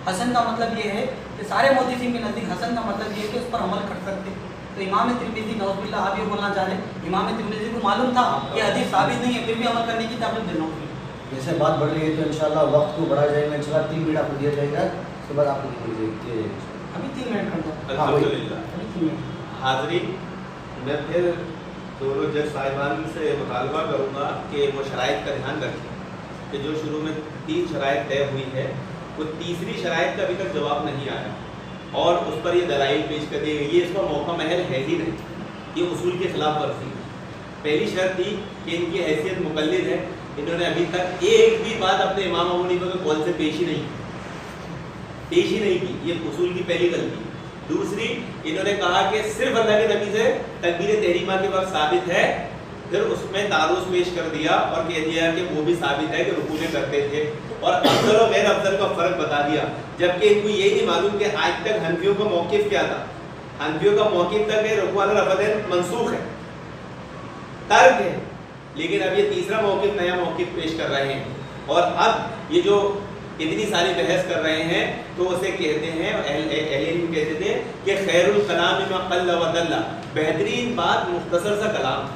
حسن کا مطلب یہ ہے کہ سارے محدثین کے نزدیک حسن کا مطلب یہ ہے کہ اس پر عمل کر سکتے. تو امام ترمذی نعوذ باللہ آپ یہ بولنا چاہ رہے ہیں امام ترمذی کو معلوم تھا یہ حدیث ثابت نہیں ہے پھر بھی عمل کرنے کی تعبیر دینا ہوگی. جیسے بات بڑھ رہی ہے تو انشاءاللہ وقت کو بڑھا جائے گا. انشاءاللہ 3 منٹ آپ کو دیا جائے گا, اس کے بعد آپ کو دیا جائے گا. ابھی 3 منٹ کر دو. الحمدللہ. ابھی 3 منٹ. حاضرین, میں پھر دونوں جج صاحبان سے مطالبہ کروں گا کہ وہ شرائط کا دھیان رکھیں کہ جو شروع میں 3 شرائط طے ہوئی ہے وہ تیسری شرائط کا ابھی تک جواب نہیں آیا اور اس پر یہ دلائل پیش کر دی گئی. یہ اس کا موقع محل ہے ہی نہیں, یہ اصول کے خلاف ورزی ہے. پہلی شرط تھی کہ ان کی حیثیت مقلد ہے, انہوں نے ابھی تک ایک بھی بات اپنے امام ابو حنیفہ کے قول سے پیش ہی نہیں کی. یہ اصول کی پہلی غلطی. دوسری, انہوں نے کہا کہ صرف اللہ کے نبی سے تکبیر تحریمہ کے وقت ثابت ہے, پھر اس میں تعارض پیش کر دیا اور کہہ دیا کہ وہ بھی ثابت ہے کہ رکوع میں کرتے تھے اور افضل و غیر افضل کا فرق بتا دیا, جبکہ ان کو یہ نہیں معلوم کہ آج تک حنفیوں کا موقف کیا تھا. حنفیوں کا موقف تک ہے رکوع علی رفعتین منسوخ ہے, ترک ہے, لیکن اب یہ تیسرا موقف نیا موقف پیش کر رہے ہیں. اور اب یہ جو اتنی ساری بحث کر رہے ہیں تو اسے کہتے ہیں, اہل علم کہتے تھے کہ خیر الکلام ما قل و دل, بہترین بات مختصر سا کلام.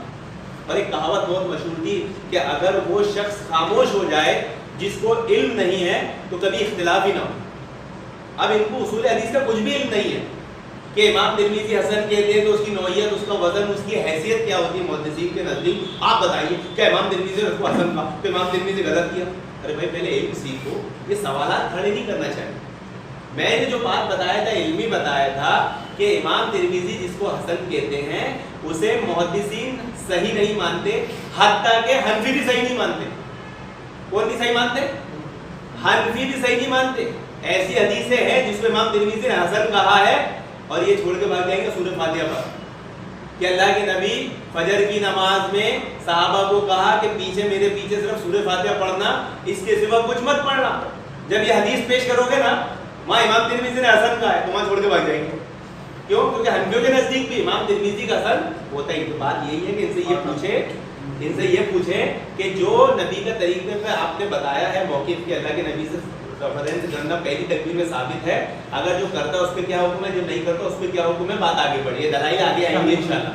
اور ایک کہاوت بہت مشہور تھی کہ اگر وہ شخص خاموش ہو جائے جس کو علم نہیں ہے تو کبھی اختلاف ہی نہ ہو. اب ان کو اصول حدیث کا کچھ بھی علم نہیں ہے کہ امام ترمذی حسن کہتے ہیں تو اس کی نوعیت, اس کا وزن, اس کی حیثیت کیا ہوتی ہے محدثین کے نزدیک. آپ بتائیے کہ امام ترمذی نے اس کو حسن کہا تو امام ترمذی نے غلط کیا. ارے بھائی پہلے علم سیکھو, یہ سوالات کھڑے نہیں کرنا چاہیے. میں نے جو بات بتایا تھا علمی بتایا تھا کہ امام ترمذی جس کو حسن کہتے ہیں اسے محدثین صحیح نہیں مانتے, حتیٰ کہ حنفی بھی صحیح نہیں مانتے. کون نہیں صحیح مانتے؟ حنفی بھی صحیح نہیں مانتے. ایسی حدیثیں ہیں جس میں امام ترمذی نے حسن کہا ہے اور یہ چھوڑ کے بھاگ جائیں گے سورۃ فاتحہ پر کہ اللہ کے نبی فجر کی نماز میں صحابہ کو کہا کہ میرے پیچھے صرف سورۃ فاتحہ پڑھنا, اس کے سوا کچھ مت پڑھنا. جب یہ حدیث پیش کرو گے نا وہاں امام ترمذی نے حسن کہا ہے تو وہاں چھوڑ کے بھاگ جائیں گے. کیوں؟ کیونکہ حنفیوں کے نزدیک بھی امام ترمذی کا حسن ہوتا ہے. تو بات یہی ہے کہ ان سے یہ پوچھیں کہ جو نبی کا طریقے پہ آپ نے بتایا ہے موقف کہ اللہ کے نبی سے ریفرنس کرنا پہلی تکبیر میں ثابت ہے, اگر جو کرتا ہے اس پہ کیا حکم ہے, جو نہیں کرتا اس پہ کیا حکم ہے, بات آگے بڑھی ہے, دلائل آگے آئیں گے انشاءاللہ.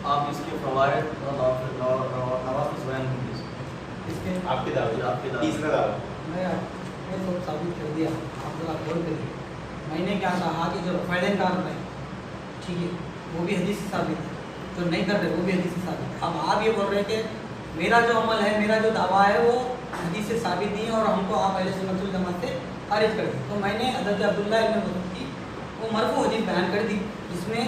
آپ اس کے فوائد اور نوافذ بیان کیجیے. اس کے آپ کی دعوت, تیسرا دعوت. میں تو ثابت کر دیا, آپ ذرا غور کریے. میں نے کیا کہا کہ جو رفعین کار رہے ہیں ٹھیک ہے وہ بھی حدیث سے ثابت ہے, جو نہیں کر رہے وہ بھی حدیث سے ثابت ہے. اب آپ یہ بول رہے ہیں کہ میرا جو عمل ہے, میرا جو دعویٰ ہے وہ حدیث سے ثابت نہیں ہے اور ہم کو آپ اہل سنت والجماعت سے خارج کر دی. تو میں نے حضرت عبداللہ ابن مسعود کی وہ مرفوع حدیث بیان کر دی جس میں,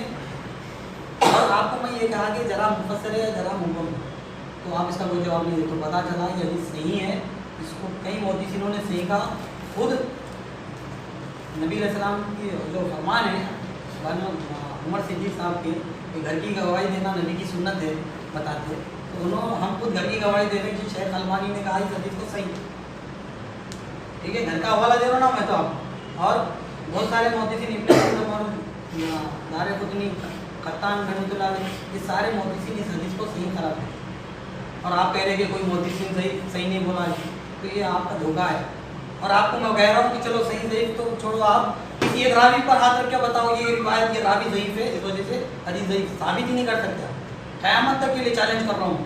اور آپ کو میں یہ کہا کہ ذرا مفسر ہے ذرا مبم, تو آپ اس کا کوئی جواب نہیں دے. تو پتہ چلا یہ حدیث صحیح ہے, اس کو کئی محدثینوں نے صحیح کہا. خود نبی علیہ السلام کی جو فرمان ہے عمر صدیق صاحب کے کہ گھر کی گواہی دینا نبی کی سنت ہے بتاتے, تو ہم خود گھر کی گواہی دے رہے ہیں کہ شیخ البانی نے کہا اس حدیث کو صحیح. ٹھیک ہے, گھر کا حوالہ دے رہا ہوں نا میں تو آپ. اور بہت سارے محدثین ابن حزم اور دارقطنی, قطان رحمۃ اللہ علیہ, یہ سارے محدثین اس حدیث کو صحیح قرار دیں. اور آپ کہہ رہے ہیں کہ کوئی محدثین صحیح نہیں بولا ہے, تو یہ آپ کا دھوکہ ہے. اور آپ کو میں کہہ رہا ہوں کہ چلو صحیح ضعیف تو چھوڑو, آپ کسی ایک راوی پر ہاتھ رکھ کے بتاؤ یہ روایت یہ راوی ضعیف ہے, اس وجہ سے حدیث ضعیف ثابت ہی نہیں کر سکتے. قیامت تک کے لیے چیلنج کر رہا ہوں.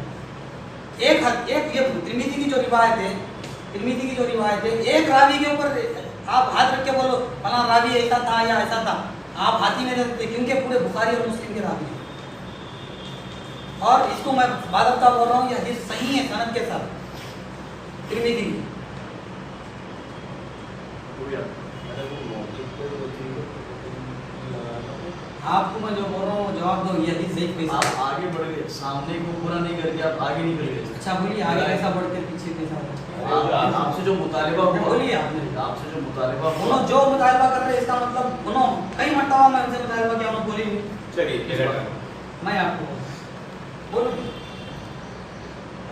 ایک یہ ترمذی کی جو روایت ہے ایک راوی کے اوپر آپ ہاتھ رکھ کے بولو فلاں راوی ایسا تھا یا ایسا تھا, آپ ہاتھ ہی نہیں رکھ سکتے کیونکہ پورے بخاری اور مسلم کے راوی ہیں. اور اس کو میں باضابطہ بول رہا ہوں یہ حدیث صحیح ہے سند کے ساتھ ترمذی کی. آپ کو میں جو بول رہا ہوں جواب دو, یہ حدیث ضعیف کیسے؟ آپ آگے بڑھ گئے, سامنے کو پورا نہیں کر کے آپ آگے نکل گئے. اچھا بولیے آگے کیسا بڑھ کے پیچھے کیسا؟ آپ سے جو مطالبہ ہوا, بولیے آپ نے, آپ سے جو مطالبہ ہوا, انہوں جو مطالبہ کر رہے ہیں اس کا مطلب انہوں کئی مرتبہ میں ان سے مطالبہ کیا, انہوں بولی نہیں. چلیے میں آپ کو بولوں.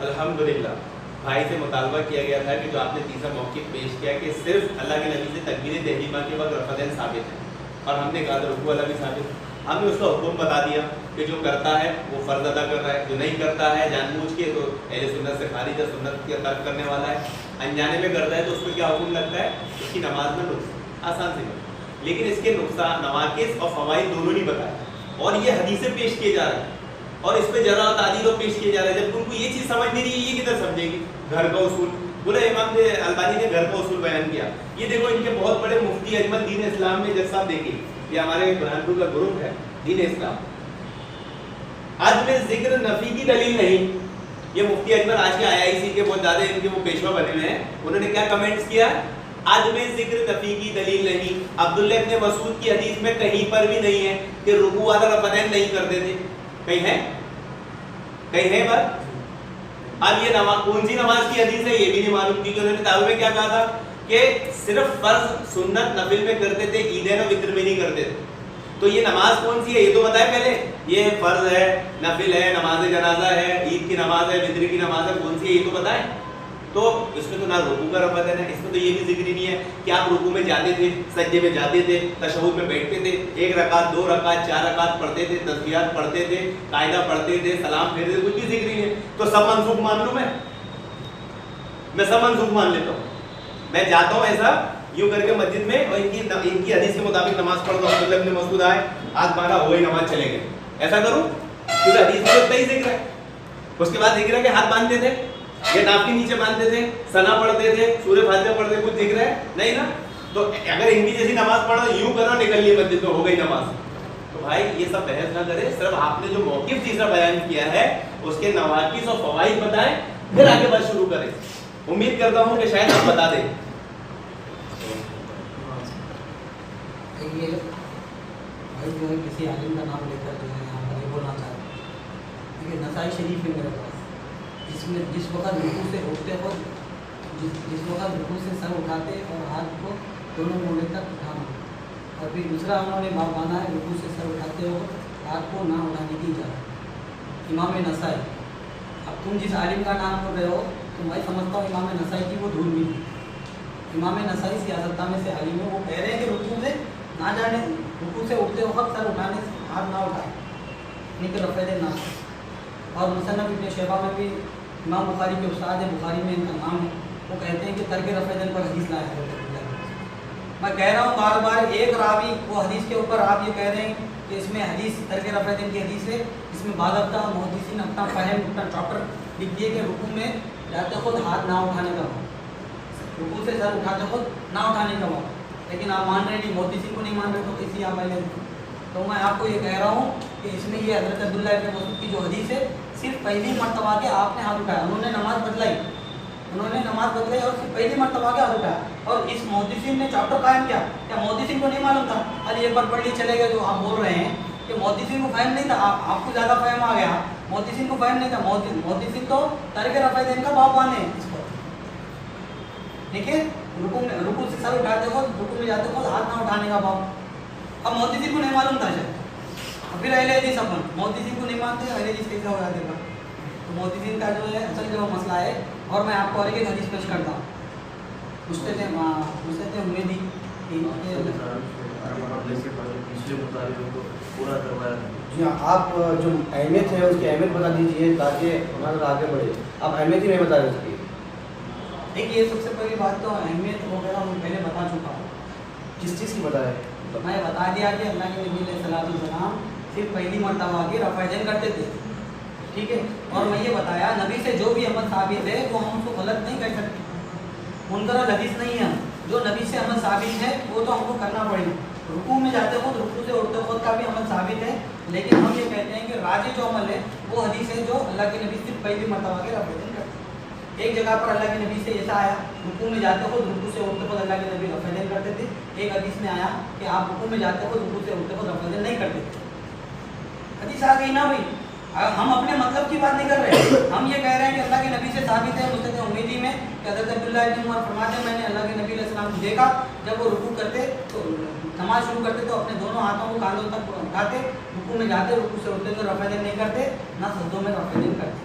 الحمدللہ بھائی سے مطالبہ کیا گیا تھا کہ جو آپ نے تیسرا موقف پیش کیا کہ صرف اللہ کے نبی سے تکبیر تحریمہ کے وقت رفعتین ثابت ہے, اور ہم نے کہا تھا رکوع والا بھی ثابت ہے. ہم نے اس کا حکم بتا دیا کہ جو کرتا ہے وہ فرض ادا کر رہا ہے, جو نہیں کرتا ہے جان بوجھ کے تو اہل سنت سے خارج ہے, سنت کے ترک کرنے والا ہے. انجانے میں کرتا ہے تو اس پہ کیا حکم لگتا ہے, اس کی نماز میں نقص, آسان سی بات. لیکن اس کے نقصان نواقص اور فوائد دونوں نہیں بتائے, اور یہ حدیثیں پیش کیے جا رہے ہیں, اور اس پہ جرح و تعدیل و پیش کیے جا رہے ہیں. جب تم کو یہ چیز سمجھ نہیں رہی ہے, یہ کدھر سمجھے گی؟ گھر کا اصول بولے امام البانی نے گھر کا اصول بیان کیا. یہ دیکھو ان کے بہت بڑے مفتی اجمل دین اسلام میں جج صاحب دیکھیں, یہ ہمارے برہانپور کا گروپ ہے دین اسلام, آج میں ذکر نفی کی دلیل نہیں. یہ مفتی اجمل آج کے IIC کے بہت زیادہ ان کے وہ پیشوا بنے ہوئے ہیں, انہوں نے کیا کمنٹس کیا, عدم ذکر نفی کی دلیل نہیں. عبداللہ ابن مسعود کی حدیث میں کہیں پر بھی نہیں ہے کہ رکوع والا رفعتین نہیں کرتے تھے. کہیں ہے؟ کہیں ہے بات؟ اب یہ نماز کون سی نماز کی حدیث ہے یہ بھی نہیں معلوم, کیونکہ انہوں نے تعارف میں کیا کہا تھا کہ صرف فرض سنت نفل میں کرتے تھے, عیدین و وطر میں نہیں کرتے تھے. تو یہ نماز کون سی ہے یہ تو بتائیں پہلے. یہ فرض ہے, نفل ہے, نماز جنازہ ہے, عید کی نماز ہے, وطر کی نماز ہے, کون سی ہے یہ تو بتائیں. تو اس میں تو نہ رکوع کا رفعتین ہے, اس میں تو یہ بھی ذکر ہی نہیں ہے کہ آپ رکوع میں جاتے تھے, سجدے میں جاتے تھے, تشہد میں بیٹھتے تھے, 1 رکعت 2 رکعت 4 رکعت پڑھتے تھے, تسبیحات پڑھتے تھے, قاعدہ پڑھتے تھے, سلام پھیرتے تھے, کچھ بھی ذکر نہیں ہے. تو سب منسوخ مان لوں میں سب منسوخ مان لیتا ہوں. میں جاتا ہوں ایسا یوں کر کے مسجد میں اور ان کی حدیث کے مطابق نماز پڑھتا ہوں. عبداللہ ابن مسعود آئے, ہاتھ باندھا, ہو گئی نماز, چلے گئے. ایسا کروں کیونکہ حدیث میں اتنا ہی ذکر ہے. اس کے بعد ذکر ہے کہ ہاتھ باندھتے تھے یا ناف کے نیچے باندھتے تھے, ثنا پڑھتے تھے, سورہ فاتحہ پڑھتے تھے, کچھ ذکر ہے نہیں نا. تو اگر ان کی جیسی نماز پڑھو, یوں کرو, نکل لیے مسجد میں, ہو گئی نماز. تو بھائی یہ سب بحث نہ کرے, صرف آپ نے جو موقف تیسرا بیان کیا ہے اس کے نواقص اور فوائد بتائیں, پھر آگے بات شروع کریں. امید کرتا ہوں کہ شاید آپ بتا دیں. بھائی جو ہے کسی عالم کا نام لے کر جو ہے یہاں پر یہ بولنا چاہتا ہوں, کیونکہ نسائی شریف ہے میرے پاس, جس میں جس وقت رکوع سے اٹھتے وقت جس وقت رکوع سے سر اٹھاتے اور ہاتھ کو دونوں موڑے تک اٹھانا, اور پھر دوسرا انہوں نے باب باندھا ہے رکوع سے سر اٹھاتے وقت ہاتھ کو نہ اٹھانے کی اجازت. امام نسائی, اب تم جس عالم کا نام کر رہے ہو تو میں سمجھتا ہوں امام نسائی کی وہ دھول ملی. امام نسائی سیاستہ میں سے عالم ہے, وہ کہہ رہے ہیں کہ رکوع سے نہ جانے, رکوع سے اٹھتے وقت سر اٹھانے سے ہاتھ نہ اٹھائے, نہیں کہ رفعتین نہ. اور مصنف ابن شیبہ میں بھی امام بخاری کے استاد ہے, بخاری میں ان کا نام ہے, وہ کہتے ہیں کہ ترک رفعتین پر حدیث لایا ہے. میں کہہ رہا ہوں بار بار, ایک راوی وہ حدیث کے اوپر آپ یہ کہہ رہے ہیں کہ اس میں حدیث ترک رفعتین کی حدیث ہے, اس میں بعض اپنا محدثین اپنا فہم اپنا چاپٹر لکھ دیے کہ رکوع میں جاتے خود ہاتھ نہ اٹھانے کا وقت, رکوع سے سر اٹھاتے خود نہ اٹھانے کا وقت. لیکن آپ مان رہے نہیں, محدثین کو نہیں مان رہے, تو کسی آپ پہلے. تو میں آپ کو یہ کہہ رہا ہوں کہ اس میں یہ حضرت عبداللہ ابن مسعود کی جو حدیث ہے, صرف پہلی مرتبہ کے آپ نے ہاتھ اٹھایا, انہوں نے نماز بدلائی اور صرف پہلی مرتبہ کے ہاتھ اٹھایا. اور اس محدثین نے چاپٹر قائم کیا, کیا محدثین کو نہیں معلوم تھا؟ علی ایک بار پڑھ لی چلے گئے, جو آپ بول رہے ہیں کہ محدثین کو فہم نہیں تھا, آپ کو زیادہ فہم آ گیا, محدثین کو فہم نہیں تھا. محدثین تو ترک رفعتین کا باب باندھے ہیں اس پر. دیکھیے رکوع سے سر اٹھاتے ہو, رکوع میں جاتے ہو ہاتھ نہ اٹھانے کا باب. اب محدثین کو نہیں معلوم تھا شاید, پھر اہل حدیث اپن محدثین کو نہیں مانتے, اہل حدیث کیسے ہو جاتے گا؟ تو محدثین کا جو ہے اصل جو مسئلہ ہے. اور میں آپ کو اور ایک حدیث پیش کرتا ہوں, مجتہد حمیدی جی ہاں, آپ جو اہمیت ہے اس کی اہمیت بتا دیجیے تاکہ ہمارا آگے بڑھے. آپ اہمیت ہی نہیں بتا رہے اس کی. دیکھیے سب سے پہلی بات تو اہمیت وغیرہ میں پہلے بتا چکا ہوں. کس چیز کی بتا رہے ہیں؟ میں بتا دیا کہ اللہ کے نبی علیہ السلام صرف پہلی مرتبہ کے رفعتین کرتے تھے, ٹھیک ہے. اور میں یہ بتایا نبی سے جو بھی عمل ثابت ہے وہ ہم اس کو غلط نہیں کہہ سکتے, منکر الحدیث نہیں ہے. جو نبی سے عمل ثابت ہے وہ تو ہم کو کرنا پڑے گا. رکوع میں جاتے خود, رکوع سے اٹھتے خود کا بھی عمل ثابت ہے, لیکن ہم یہ کہتے ہیں کہ راجح جو عمل ہے وہ حدیث ہے جو اللہ کے نبی صرف پہلی مرتبہ کے رفعتین کرتے. ایک جگہ پر اللہ کے نبی سے ایسا آیا, رکوع میں جاتے خود, رکوع سے اٹھتے خود اللہ کے نبی رفعتین کرتے تھے. ایک حدیث میں آیا کہ آپ رکوع میں جاتے خود, رکوع سے اٹھتے خود رفعتین نہیں کرتے تھے. حدیث آ گئی نا بھائی, ہم اپنے مطلب کی بات نہیں کر رہے, ہم یہ کہہ رہے ہیں کہ اللہ کے نبی سے ثابت ہے مجتہد حمیدی میں کہ حضرت عبداللہ ابن عمر فرماتے ہیں میں نے اللہ کے نبی علیہ السلام کو دیکھا جب وہ رکوع کرتے تو نماز شروع کرتے تو اپنے دونوں ہاتھوں کو کاندھوں تک اٹھاتے, رکوع میں جاتے رکوع سے اٹھتے تو رفعتین نہیں کرتے, نہ سجدوں میں رفعتین کرتے.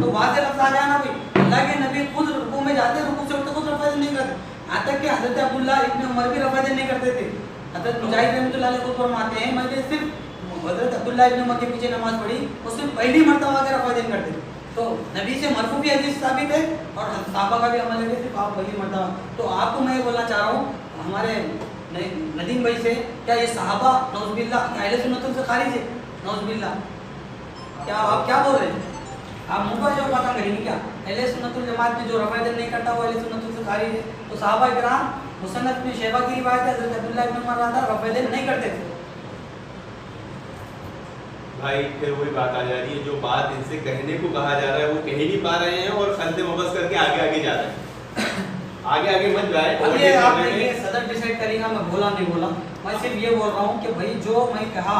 تو واضح لفظ آ جانا بھائی, اللہ کے نبی خود رکوع میں جاتے, رکوع سے اٹھتے خود رفعتین نہیں کرتے. یہاں تک کہ حضرت عبداللہ ابن عمر بھی رفعتین نہیں کرتے تھے. حضرت مجاہد رحمۃ اللہ علیہ خود فرماتے ہیں میں نے صرف حضرت عبداللہ ابن عمر کے پیچھے نماز پڑھی، اس میں پہلی مرتبہ کے رفع دین کرتے تھے. تو نبی سے مرفوع بھی حدیث ثابت ہے اور صحابہ کا بھی عمل ہے کہ صرف آپ پہلی مرتبہ. تو آپ کو میں یہ بولنا چاہ رہا ہوں ہمارے ندیم بھائی سے، کیا یہ صحابہ نعوذ باللہ اہل سنت سے خارج ہے؟ نعوذ باللہ کیا آپ کیا بول رہے ہیں؟ آپ منہ پر جو باتیں کریں گے کیا اہل سنت الجماعت میں جو رفع دین نہیں کرتا وہ اہل سنت سے خارج ہے؟ تو صحابہ کرام مصنف میں شیبہ کی روایت ہے حضرت عبداللہ ابن عمر رضی اللہ عنہ رفع دین نہیں کرتے تھے. بھائی پھر وہی بات آ جا رہی ہے، جو بات ان سے کہنے کو کہا جا رہا ہے وہ کہہ نہیں پا رہے ہیں اور خلط مبس کر کے آگے آگے جا رہے ہیں. آگے مت جائے. اب یہ آپ نے یہ صدر ڈیسائیڈ کرے گا، میں بولا نہیں بولا، میں صرف یہ بول رہا ہوں کہ بھائی جو میں کہا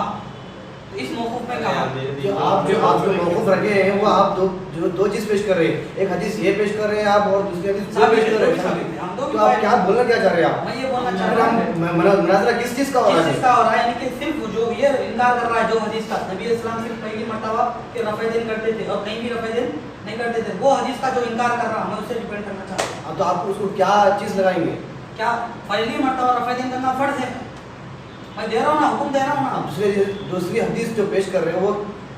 تو اس موقف میں کہا آپ جو موقف رکھے ہیں وہ آپ دو چیز پیش کر رہے ہیں، ایک حدیث یہ پیش کر رہے ہیں آپ اور دوسری حدیث وہ پیش کر رہے ہیں. تو آپ کیا بولنا کیا چاہ رہے ہیں آپ؟ میں یہ بولنا چاہ رہا ہوں مناظرہ کس چیز کا ہو رہا ہے؟ کس چیز کا ہو رہا ہے، یعنی کہ صرف جو یہ انکار کر رہا ہے جو حدیث کا نبی اسلام صرف پہلی مرتبہ کہ رفع دین کرتے تھے اور کہیں بھی رفع دین نہیں کرتے تھے، وہ حدیث کا جو انکار کر رہا میں اس سے ڈیپینڈ کرنا چاہتا ہوں. تو آپ اس کو کیا چیز لگائیں گے؟ کیا پہلی مرتبہ رفع دین کرنا فرض ہے؟ میں دے رہا ہوں نا، حکم دے رہا ہوں نا. دوسری حدیث جو پیش کر رہے ہیں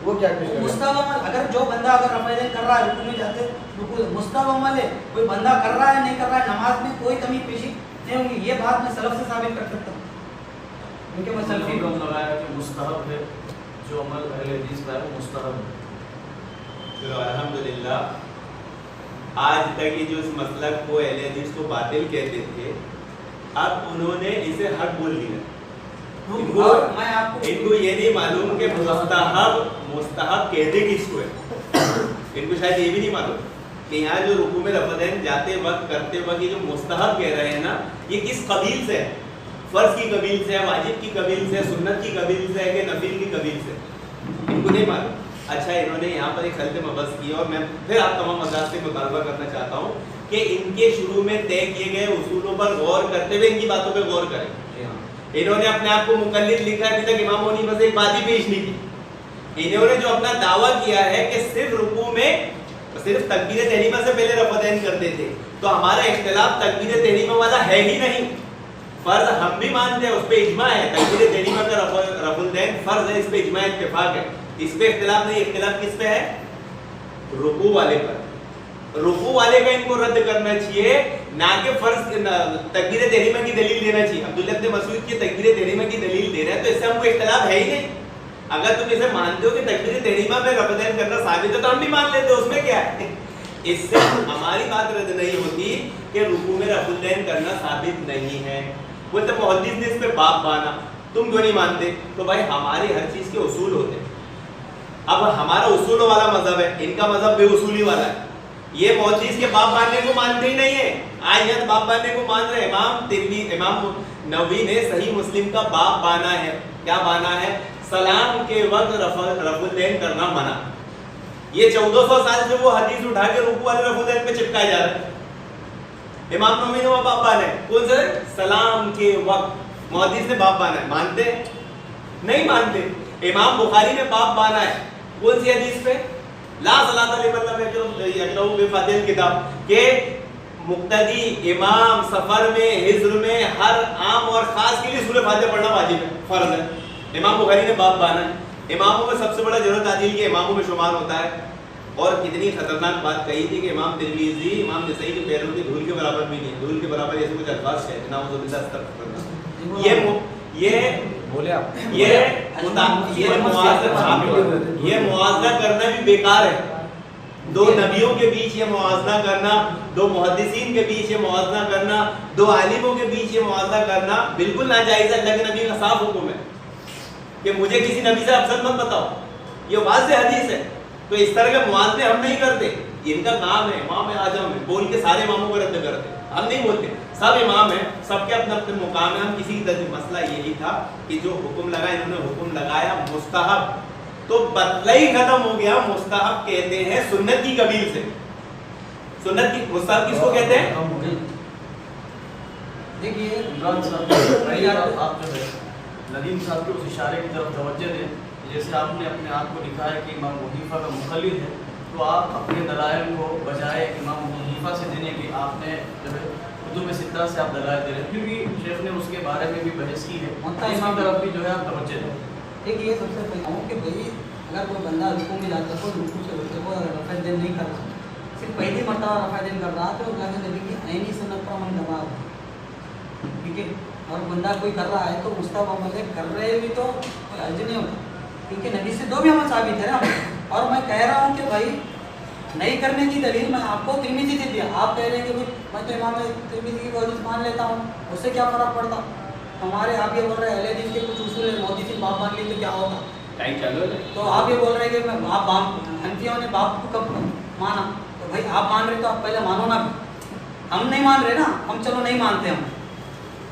وہ کیا پیش کر رہے ہیں؟ مستحب عمل، اگر جو بندہ اگر رفع دین کر رہا ہے رکوع میں جاتے رکوع مستحب عمل ہے، کوئی بندہ کر رہا ہے نہیں کر رہا ہے نماز میں کوئی کمی پیشی نہیں ہوگی. یہ بات میں سلف سے ثابت کر سکتا ہوں کیونکہ میں سلفی ہوں. لگایا کہ مستحب ہے، جو عمل اہل حدیث کا ہے وہ مستحب ہے. چلو الحمدللہ آج تک یہ جو اس مسلک کو اہل حدیث کو باطل کہتے تھے اب انہوں نے اسے حق بول دیا. ان کو یہ نہیں معلوم کہ مستحب کہتے کس کو ہے. ان کو شاید یہ بھی نہیں معلوم کہ یہاں جو رکوع میں رفع دین جاتے وقت کرتے وقت یہ جو مستحب کہہ رہے ہیں نا یہ کس قبیل سے ہے؟ فرض کی قبیل سے ہے، واجب کی قبیل سے ہے، سنت کی قبیل سے ہے کہ نفل کی قبیل سے؟ ان کو نہیں معلوم. اچھا انہوں نے یہاں پر ایک خلط مبس کیا اور میں پھر آپ تمام حضرات سے مطالبہ کرنا چاہتا ہوں کہ ان کے شروع میں طے کیے گئے اصولوں پر غور کرتے ہوئے ان کی باتوں پہ غور کریں. انہوں نے اپنے آپ کو مقلد لکھا ہے، ابھی تک امام ہونی بس ایک بات ہی پیش نہیں کی. انہوں نے جو اپنا دعویٰ کیا ہے کہ صرف رکوع میں صرف تکبیر تحریمہ سے پہلے رفع دین کرتے تھے، تو ہمارا اختلاف تکبیر تحریمہ والا ہے ہی نہیں. فرض ہم بھی مانتے ہیں، اس پہ اجماع ہے، تکبیر تحریمہ کا رفع الدین فرض ہے، اس پہ اجماع اتفاق ہے. اس پہ اختلاف نہیں. اختلاف کس پہ ہے؟ رکوع والے پر. رکوع والے کا ان کو رد کرنا چاہیے، نہ کہ فرض تکبیر تحریمہ کی دلیل دینا چاہیے. عبداللہ ابن مسعود کی تکبیر تحریمہ کی دلیل دے رہا ہے تو اس سے ہم کو اختلاف ہے ہی نہیں. اگر تم اسے مانتے ہو کہ تکبیر تحریمہ میں رفع دین کرنا ثابت ہے تو ہم بھی مان لیتے، اس میں کیا ہے. اس سے ہماری بات رد نہیں ہوتی کہ رکوع میں رفع دین کرنا ثابت نہیں ہے. وہ تو محدث نے اس پہ باب بانا، تم جو نہیں مانتے. تو بھائی ہماری ہر چیز کے اصول ہوتے ہیں. اب ہمارا اصول والا مذہب ہے، ان کا مذہب بے اصولی والا ہے. یہ محدث کے باب باندھنے کو مانتے ہی نہیں ہے. آج یہاں باب باندھنے کو مان رہے. امام نووی نے صحیح مسلم کا باب بانا ہے. کیا بانا ہے؟ سلام کے وقت رفع الدین کرنا منع. یہ 1400 سال سے وہ حدیث اٹھا کے رکوع والے رفع الدین پہ چپکایا جا رہا ہے. امام نووی نے وہ باب بانا ہے. کون سا؟ سلام کے وقت. محدث نے باب بانا ہے. مانتے نہیں مانتے. امام بخاری نے باب بانا ہے. کون سی حدیث پہ؟ لا صلاۃ لمن لم یقرأ بفاتحۃ الکتاب کہ مقتدی امام سفر میں حضر میں ہر عام اور خاص کے لیے سورہ فاتحہ پڑھنا واجب ہے، فرض ہے. امام بخاری نے باب بانا ہے. اماموں میں سب سے بڑا جرح تعدیل کے اماموں میں شمار ہوتا ہے. اور کتنی خطرناک بات کہی تھی کہ امام ترمذی امام نسائی کے پیروں کی دھول کے برابر بھی نہیں. دھول کے برابر ایسے کچھ الفاظ ہے جناب وہ بندہ کرنا. یہ موازنہ کرنا بھی بیکار ہے. دو نبیوں کے بیچ یہ موازنہ کرنا، دو محدثین کے بیچ یہ موازنہ کرنا، دو عالموں کے بیچ یہ موازنہ کرنا بالکل ناجائز ہے. اللہ کے نبی کا صاف حکم ہے کہ مجھے کسی نبی سے افضل مت بتاؤ. یہ واضح حدیث ہے. تو اس طرح کے موازنے ہم نہیں کرتے. ان کا کام ہے امام اعظم ہے بول کے سارے اماموں کو رد کرتے. ہم نہیں بولتے. سب امام ہیں، سب کے اپنے اپنے مقام ہیں. ہم کسی کی طرف مسئلہ یہی تھا کہ جو حکم لگا انہوں نے حکم لگایا مستحب تو بدلہ ہی ختم ہو گیا. مستحب کہتے ہیں سنت کی قبیل سے. سنت کی مستحب کس کو کہتے ہیں؟ دیکھیے عمران صاحب آپ جو ہے ندیم صاحب کے اس اشارے کی طرف توجہ دیں. جیسے آپ نے اپنے آپ کو لکھا ہے کہ امام ابو حنیفہ کا مقلد ہے، تو آپ اپنے دلائل کو بجائے امام ابو حنیفہ سے دینے کی آپ نے جو ہے कुतुब सित्ता से आप दलाल दे रहे हैं, क्योंकि शेख ने उसके बारे में भी बहस की है, उसकी तरफ भी जो है आप तवज्जो दें। एक ये सबसे पहले हूँ कि भाई अगर कोई बंदा रुकू में जाता है, कोई रुकू से उठते को रफ़ा देन नहीं कर रहा, सिर्फ पहली मरतबा रफ़ा देन कर रहा है, तो अल्लाह के नबी की ऐनी सुन्नत पर अमल कर रहा है, ठीक है। और बंदा कोई कर रहा है तो मुस्तहब अमल है, कर रहे भी तो कोई अर्ज नहीं होता, क्योंकि नबी से दो भी अमल साबित है ना। और मैं कह रहा हूँ कि भाई नहीं करने की दलील मैं आपको तिरमिज़ी से दिया, आप कह रहे हैं कि भाई मैं तो इमाम तिरमिज़ी की हदीस मान लेता हूँ, उससे क्या फ़र्क पड़ता। हमारे आप ये बोल रहे हैं अहले हदीस के कुछ उसूल है, मोदी से बाप मान ली तो क्या होगा, टाइम चालू है। तो आप ये बोल रहे हैं कि मैं बाप हनफियों ने बाप को कब माना, तो भाई आप मान रहे तो आप पहले मानो ना, हम नहीं मान रहे ना, हम चलो नहीं मानते, हम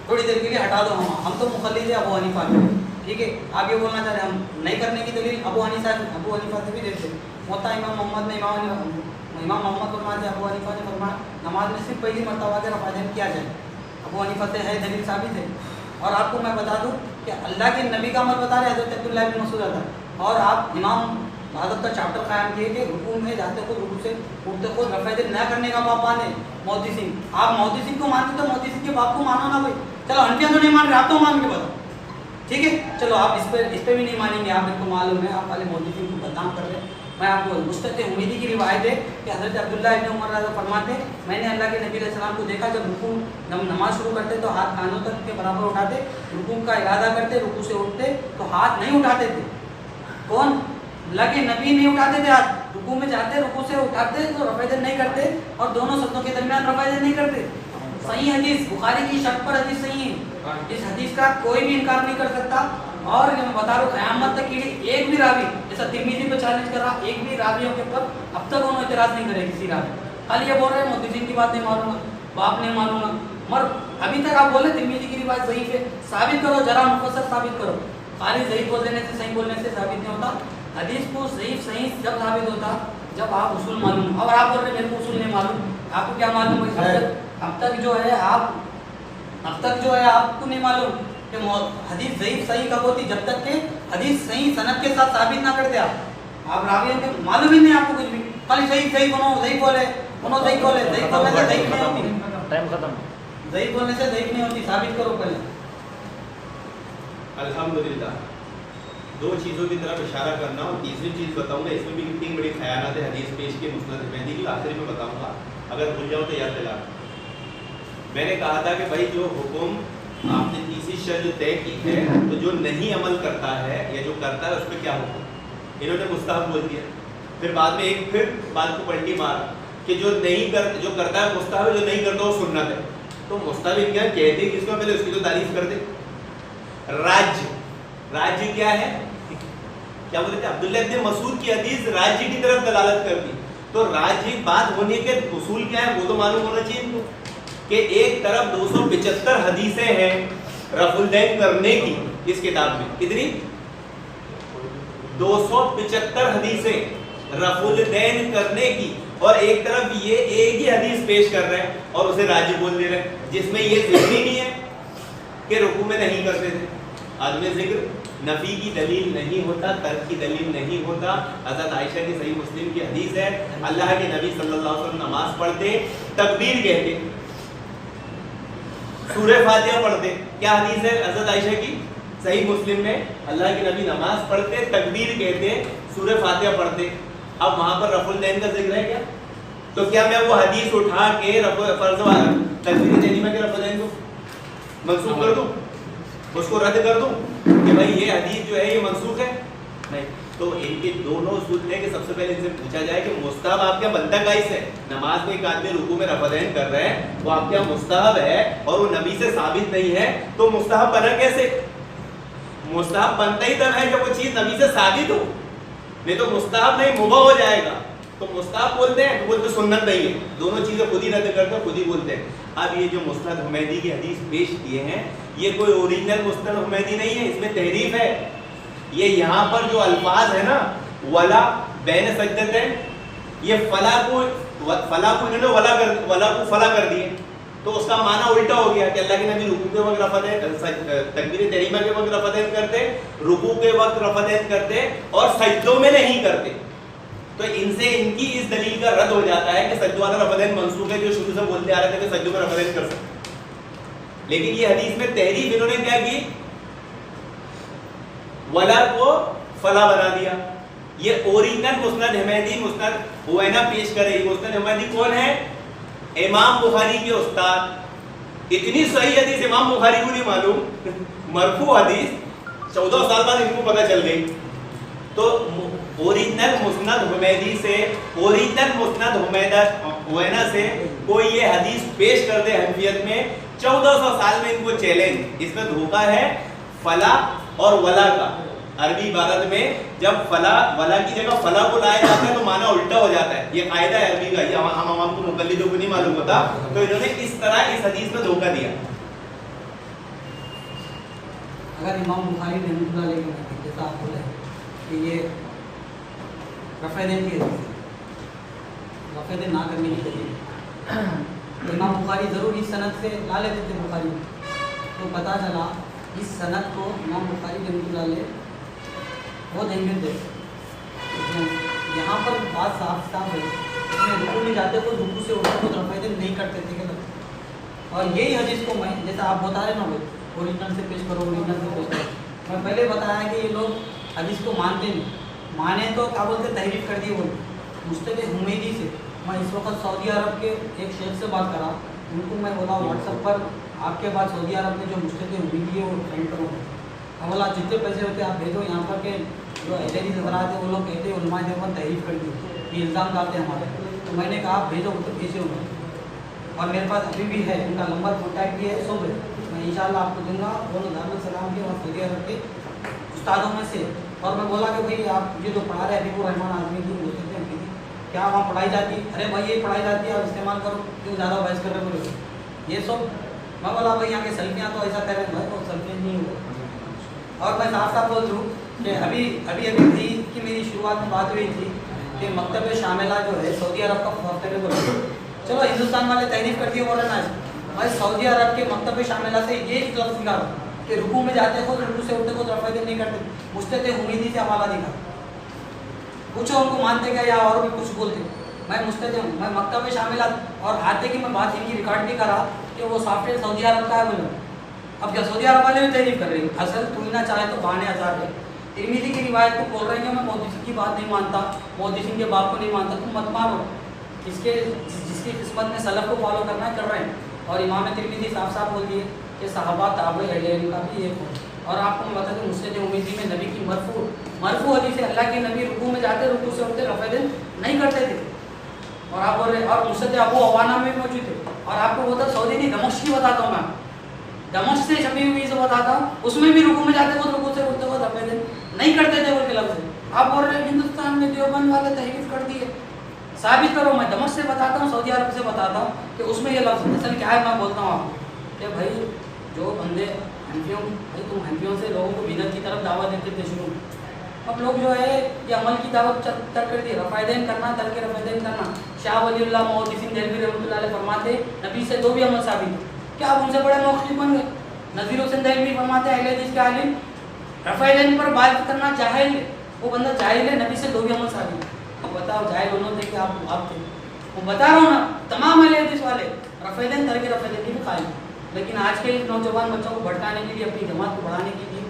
थोड़ी देर के लिए हटा दो, हम तो मुखल्लिद है अबू हनीफा के, ठीक है। आप ये बोलना चाह रहे हैं हम नहीं करने की दलील अबू हनीफा से भी देते, मोता इमाम मोहम्मद ने इमाम मोहम्मद फरमाते अबू हनीफा ने फरमाया नमाज में सिर्फ पहली मरतबा के रफ़ा देन किया जाए, अबू हनीफा से है दलील साबित है। और आपको मैं बता दूं कि अल्लाह के नबी का अमल बता रहे हज़रत अब्दुल्लाह इब्न मसूद था, और आप इमाम भारत का चैप्टर कायम किए कि रुकू में जाते खुद रुकू से उठते खुद रफ़ा देन न करने का बाप माने मोदी सिंह। आप मोदी सिंह को मानते तो मोदी सिंह के बाप को मानो ना भाई, चलो हनफिया तो नहीं मान रहे, आप तो मान के बताओ, ठीक है। चलो आप इस पे भी नहीं मानेंगे, आप मेरे को मालूम है, आप वाले मोदी सिंह को बदनाम कर रहे हैं। मैं आपको मुस्तफ़ उम्मीदी की रिवायत है कि हज़रत अब्दुल्लाह इब्न उमर रज़ा फरमाते मैंने अल्लाह के नबी अलैहि सलाम को देखा जब रुकू जब नमाज शुरू करते तो हाथ कानों तक के बराबर उठाते, रुकू का इरादा करते, रुकू से उठते तो हाथ नहीं उठाते थे। कौन? अल्लाह के नबी नहीं उठाते थे हाथ, रुकू में जाते रुकू से उठाते तो रफ़ा देन नहीं करते, और दोनों सज्दों के दरमियान रफ़ा देन नहीं करते। सही हदीस, बुखारी की शर्त पर हदीस सही है, इस हदीस का कोई भी इनकार नहीं कर सकता। और मैं बता रहा हूँ क़यामत तक के लिए एक भी रावी जैसा तिरमिज़ी पे चैलेंज कर रहा, एक भी रावियों के ऊपर अब तक उन्होंने इतराज़ नहीं करे किसी रावी, खाली ये बोल रहे हैं मुद्दीन की बात नहीं मानूंगा, बाप नहीं मानूंगा, मगर अभी तक आप बोले तिरमिज़ी की रिवायत सही है, साबित करो, जरा मुफस्सल साबित करो। खाली सही बोल देने से सही बोलने से साबित नहीं होता, हदीस को सही जब साबित होता जब आप उसूल मालूम। और आप बोल रहे मेरे को उसूल नहीं मालूम, आपको क्या मालूम है? अब तक जो है आपको नहीं मालूम कि हदीस सही कब होती, जब तक के हदीस सही सनद के साथ साबित ना करते। आप रावियों के मालूम ही नहीं आपको कुछ भी, खाली सही बोले टाइम खत्म। सही बोलने से ज़ईफ़ नहीं होती, साबित करो पहले। अल्हम्दुलिल्लाह, दो चीज़ों की तरफ इशारा करना, और तीसरी चीज़ बताऊंगा, इसमें भी कितनी बड़ी खयानत है हदीस पेश की मुस्नद मेहदी की, आखिरी में बताऊंगा, अगर भूल जाओ तो याद दिला। मैंने कहा था कि भाई जो हुक्म आपने तीसरी शर्त जो तय की है, तो जो नहीं अमल करता है या जो करता है उस पर क्या हुक्म, इन्होंने मुस्तहब बोल दिया। फिर बाद में एक फिर बात को पलटी मारा कि जो करता है मुस्तहब है, जो नहीं करता वो सुन्नत है। तो मुस्तहब क्या कहते किसको, पहले उसकी तो तारीफ कर दे। राज्य क्या है, क्या बोलते थे अब्दुल्लाह इब्न मसूद की हदीस राज्य की तरफ दलालत करती। तो राज्य बात होने के उसूल क्या है वो तो मालूम होना चाहिए इनको, कि एक तरफ 275 हदीसें हैं रफुल दैन करने की, इस किताब में कितनी 275 हदीसें रफुल दैन करने की, और एक तरफ ये एक ही हदीस पेश कर रहे हैं और उसे राज्य बोल दे रहे हैं, जिसमें ये जिक्र ही नहीं है कि रुकू में नहीं करते थे। आदमी जिक्र नफी की दलील नहीं होता, तर्क की दलील नहीं होता। हज़रत आयशा की सही मुस्लिम की हदीस है, अल्लाह के नबी सल्लल्लाहु अलैहि वसल्लम नमाज पढ़ते तकबीर कहते, सूरह फातिहा पढ़ते। क्या हदीस है हज़रत आयशा की सही मुस्लिम में, अल्लाह के नबी नमाज पढ़ते तकबीर कहते, सूरह फातिहा पढ़ते। अब वहां पर रफुल दैन का जिक्र है क्या? तो क्या मैं वो हदीस उठा के तकबीर तहरीमा के रफुल दैन को मंसूख कर दूं, उसको रद्द कर दूं कि भाई ये हदीस जो है ये मंसूख है? नहीं। तो इनके दोनों उसूल हैं कि सबसे पहले इनसे पूछा जाए कि मुस्तहब आप क्या बनता कैसे है? नमाज में एक आदमी रुकू में रफ़ा दैन कर रहे हैं, वो आप क्या मुस्तहब है और वो नबी से साबित नहीं है, तो मुस्तहब बना कैसे? मुस्तहब बनता ही तब है जब वो चीज नबी से साबित हो, नहीं तो मुस्तहब नहीं मुबा हो जाएगा। तो मुस्तहब बोलते हैं तो बोलते सुन्नत नहीं है, दोनों चीजें खुद ही रद्द करते हैं, खुद ही बोलते हैं। अब ये जो मुस्नद हुमैदी की हदीस पेश किए हैं, ये कोई ओरिजिनल मुस्नद हुमैदी नहीं है, इसमें तहरीफ है। ये यहाँ पर जो अल्फाज है ना, वला बैन सज्दतैन, ये फला को इन्होंने वला को फला कर दिए, तो उसका माना उल्टा हो गया कि अल्लाह के नबी रुकू के वक्त रफ़ा दैन, तकबीर तहरीमा के वक्त रफ़ा दैन करते, रुकू के वक्त रफ़ा दैन करते और सजदों में नहीं करते। तो इनसे इनकी इस दलील का रद्द हो जाता है कि सज्दों वाला रफ़ा दैन मंसूख है, जो शुरू से बोलते आ रहे थे कि सज्दों में रफ़ा दैन कर सकते। لیکن یہ حدیث میں تحریف انہوں نے کیا کی؟ ولا کو فلا بنا دیا. یہ اوریجنل مسند حمیدی مسند ہوینا پیش کر رہی. مسند حمیدی کون ہے؟ امام بخاری کے استاد. اتنی صحیح حدیث امام بخاری کو نہیں معلوم, مرفوع حدیث 14 سال بعد ان کو پتہ چل گئی. تو اوریجنل مسند حمیدی سے, اوریجنل مسند حمیدہ سے کوئی یہ حدیث پیش کر دے حنفیت میں 1400 سال میں, ان کو چیلنج. اس میں دھوکہ ہے فلا اور ولا کا. عربی عبارت میں جب فلا ولا کی جگہ فلا کو لایا جاتا ہے تو معنی الٹا ہو جاتا ہے. یہ قاعدہ ہے عربی کا, یہ ہم عوام کو مقلدوں کو نہیں معلوم ہوتا. تو انہوں نے اس طرح اس حدیث میں دھوکہ دیا. اگر امام بخاری نے رحمۃ اللہ علیہ جیسا آپ بولے کہ یہ رفع دین کی حدیث ہے, رفع دین نہ کرنے کی چاہیے, تو امام بخاری ضرور اس سند سے لا لیتے تھے بخاری. تو پتہ چلا اس سند کو امام بخاری رحمۃ اللہ علیہ بہت اہمیت دیتے. یہاں پر بات صاف صاف ہے, اس میں رکوع میں جاتے تو رکوع سے اٹھتے تو رفع دین نہیں کرتے تھے. اور یہی حدیث کو میں جیسا آپ بتا رہے نا بھائی اوریجنل سے پیش کرو, اوریجنل سے پیش کرو, میں پہلے بتایا کہ یہ لوگ حدیث کو مانتے نہیں. مانے تو کیا بولتے تحریف کر دی. وہ مستد حمیدی سے میں اس وقت سعودی عرب کے ایک شیخ سے بات کرا, ان کو میں بولا واٹس ایپ پر آپ کے بعد سعودی عرب میں جو مستد حمیدی ہے وہ سینڈ کرو. اب بولا جتنے پیسے ہوتے ہیں آپ بھیجو. یہاں پر کے جو اہل حدیث حضرات ہیں وہ لوگ کہتے ہیں علماء دیوبند تحریف کر دی, یہ الزام ڈالتے ہیں ہمارے. تو میں نے کہا آپ بھیجو تو کیسے ہوگا, اور میرے پاس ابھی بھی ہے ان کا نمبر, کانٹیکٹ بھی ہے, سب ہے. میں انشاءاللہ آپ کو دوں گا. وہ دارالسلام کے اور سعودی عرب کے استادوں میں سے. اور میں بولا کہ بھائی آپ یہ جو پڑھا رہے حبیب الرحمان آدمی کی بولتے تھے کیا وہاں پڑھائی جاتی؟ ارے بھائی یہ پڑھائی جاتی ہے, آپ استعمال کرو, کیوں زیادہ بحث کر رہے بولے یہ سب. میں بولا بھائی یہاں کے سلفیاں تو ایسا کہہ رہے ہیں, بھائی تو سلفیاں نہیں ہوا. اور میں صاف صاف بول دوں کہ ابھی کی میری شروعات میں بات ہوئی تھی کہ مکتب شاملہ جو ہے سعودی عرب کا فوٹر بولے, چلو ہندوستان والے تحریف کرتی ہے بول رہے نا, میں سعودی عرب کے مکتب شاملہ سے یہ لفظ نکالا کہ رکوع میں جاتے خود رکوع سے اٹھتے خود رفع دین نہیں کرتے. مستد حمیدی سے حوالہ دکھا, پوچھو ان کو مانتے کیا یا اور بھی کچھ بولتے. میں مستد ہوں, میں مکتب شاملہ, اور آتے کی میں بات ان کی ریکارڈ بھی کرا کہ وہ سافٹ ویئر سعودی عرب کا ہے بولے. اب کیا سعودی عرب والے بھی تحریف کر رہے ہیں؟ اصل تو ہی نہ چاہے تو بہانے ہزار ہے. ترمذی کی روایت کو بول رہے ہیں کہ میں محدثین کی بات نہیں مانتا, محدثین کے باپ کو نہیں مانتا. تم مت مانو, جس کی قسمت میں سلف کو فالو کرنا کر رہے ہیں. اور امام ترمذی صاف صاف بول دیے کہ صحابہ تابعین اہل علم کا بھی ایک ہو. اور آپ کو میں بتا دوں مستد حمیدی میں نبی کی مرفوع حدیث ہے, اللہ کے نبی رکوع میں جاتے رکوع سے اٹھتے رفع دین نہیں کرتے تھے. اور آپ بول رہے, اور مستد ابو عوانہ میں موجود تھے. اور آپ کو بتا سعودی نہیں دمشق کی بتاتا ہوں, میں دمشق سے چھپی ہوئی سے بتاتا ہوں, اس میں بھی رکوع میں جاتے خود رکوع سے اٹھتے خود رفع دین نہیں کرتے تھے بول کے لفظ. آپ بول رہے ہیں ہندوستان میں دیوبند والے تحریف کر دیے, ثابت کرو. میں دمشق سے بتاتا ہوں, سعودی عرب سے بتاتا ہوں کہ اس میں یہ لفظ اصل کیا ہے. میں بولتا ہوں آپ کو کہ بھائی جو بندے حنفیوں, بھائی تم حنفیوں سے لوگوں کو بدعت کی طرف دعوت دیتے تھے شروع میں, اب لوگ جو ہے یہ عمل کی دعوت ترک کر دی. رفع دین کرنا, ترک رفع دین کرنا. شاہ ولی اللہ محدثین دہلوی رحمۃ اللہ علیہ فرماتے نبی سے دو بھی عمل ثابت. کیا آپ ان سے بڑے موقف بن گئے؟ نذیر حسین دہلوی فرماتے اہل حدیث کے عالم رفع دین پر بات کرنا جاہل ہے, وہ بندہ جاہل ہے, نبی سے دو بھی عمل ثابت. اب بتاؤ جاہل انہوں تھے کہ آپ تھے؟ وہ بتا رہا ہوں نا, تمام اہل حدیث والے رفع دین ترک رفع دین کی بھی قائل. لیکن آج کے نوجوان بچوں کو بھٹکانے کے لیے, اپنی جماعت کو بڑھانے کے لیے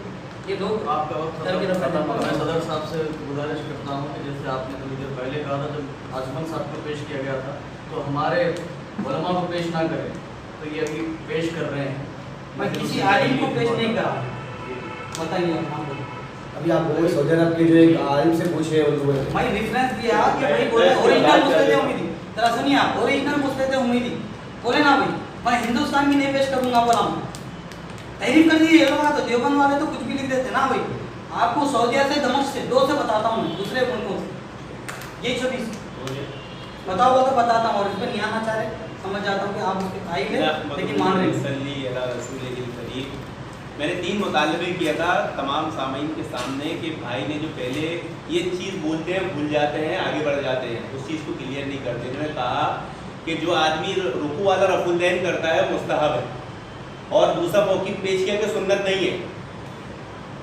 یہ لوگ آپ کا وقت ترک رفع دین. میں صدر صاحب سے گزارش کرتا ہوں کہ جیسے آپ نے تھوڑی دیر پہلے کہا تھا جب آزمن صاحب کو پیش کیا گیا تھا تو ہمارے علماء کو پیش نہ کریں, تو یہ ابھی پیش کر رہے ہیں. میں کسی عالم کو پیش نہیں کرا, بتائیے ابھی آپ بولے سعودی عرب کے جو ایک عالم سے پوچھے میں ریفرنس دیا کہ بھائی بولے اوریجنل مستد حمیدی. ذرا سنیے آپ, اوریجنل مستد حمیدی بولے نا بھائی, میں ہندوستان کی نہیں پیش کروں گا. بولا تحریف کر دیجیے یہ لوگ. تو دیوبند والے تو کچھ بھی لکھ دیتے نا بھائی. آپ کو سعودیہ سے دمشق سے دو سے بتاتا ہوں, دوسرے ملکوں سے یہ 26 بتاؤ گا تو بتاتا ہوں. اور اس پہ نہیں آنا چاہ رہے, سمجھ جاتا ہوں کہ آپ اس کے قائل ہیں لیکن مان رہے ہیں. میں نے 3 مطالبے کیا تھا تمام سامعین کے سامنے کہ بھائی نے جو پہلے یہ چیز بولتے ہیں بھول جاتے ہیں, آگے بڑھ جاتے ہیں, اس چیز کو کلیئر نہیں کرتے. انہوں نے کہا کہ جو آدمی رکوع والا رفع الدین کرتا ہے مستحب ہے, اور دوسرا موقف پیش کیا کہ سنت نہیں ہے.